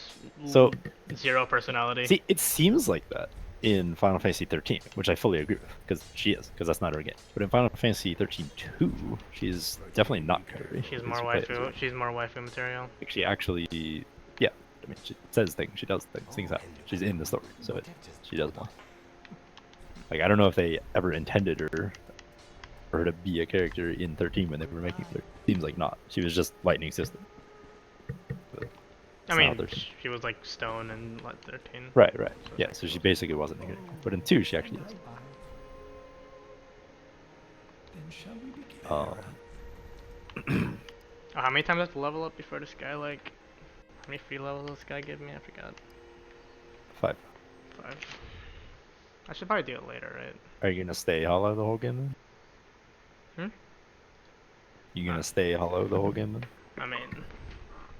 So, Zero personality. see, it seems like that in Final Fantasy 13, which I fully agree with, because she is, because that's not her game. But in Final Fantasy 13-2, she's definitely not Kyrie. She's at more least you play as her. waifu. She's more waifu material. Like, she actually, yeah, I mean, she says things, she does things, things happen. She's in the story, so she does more. Like, I don't know if they ever intended her for her to be a character in 13 when they were making her. Seems like not. She was just Lightning's sister. But I it's not mean, 13. she was like Stone in like 13. Right, right. Yeah, so she basically wasn't a character. But in 2, she actually is. Then shall we begin? Oh, how many times I have to level up before this guy like? How many free levels this guy give me? I forgot. 5. 5. I should probably do it later, right? Are you gonna stay hollow the whole game then? Hmm? You gonna stay hollow the whole game then? I mean,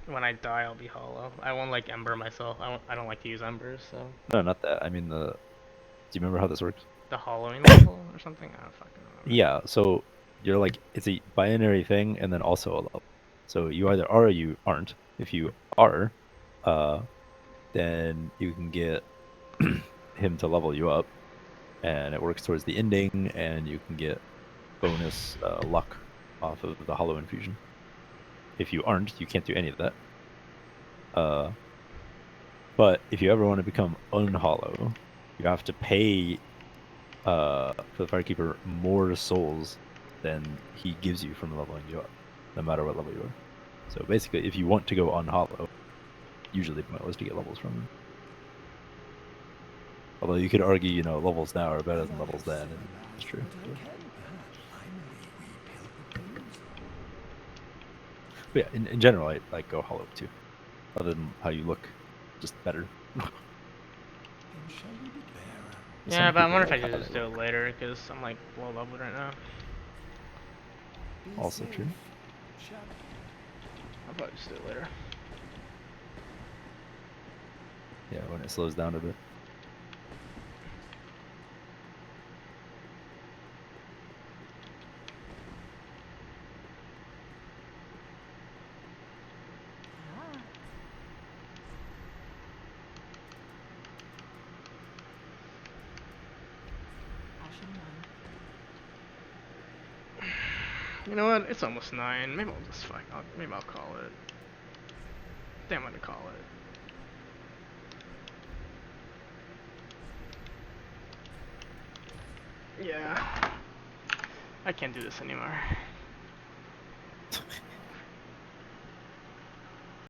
when I die, I'll be hollow. I won't like ember myself. I don't like to use embers, so No, not that. I mean the. Do you remember how this works? the hollowing level or something. I don't fucking remember. Yeah. So you're like it's a binary thing and then also a level. So you either are or you aren't. If you are, then you can get him to level you up, and it works towards the ending, and you can get bonus luck off of the hollow infusion. If you aren't, you can't do any of that. But if you ever want to become unhollow, you have to pay for the Firekeeper more souls than he gives you from leveling you up, no matter what level you are. So basically, if you want to go unhollow, usually pointless to get levels from him. Although you could argue, you know, levels now are better than levels then, and it's true. But yeah, in general, I like go hollow too. Other than how you look, just better. Yeah, but I wonder if I people should like just how do it later because I'm like low leveled right now. they look. Also true. I'll probably just do it later. Yeah, when it slows down a bit. You know what? It's almost 9. Maybe I'll just maybe I'll call it. I think I'm gonna call it. Yeah. I can't do this anymore.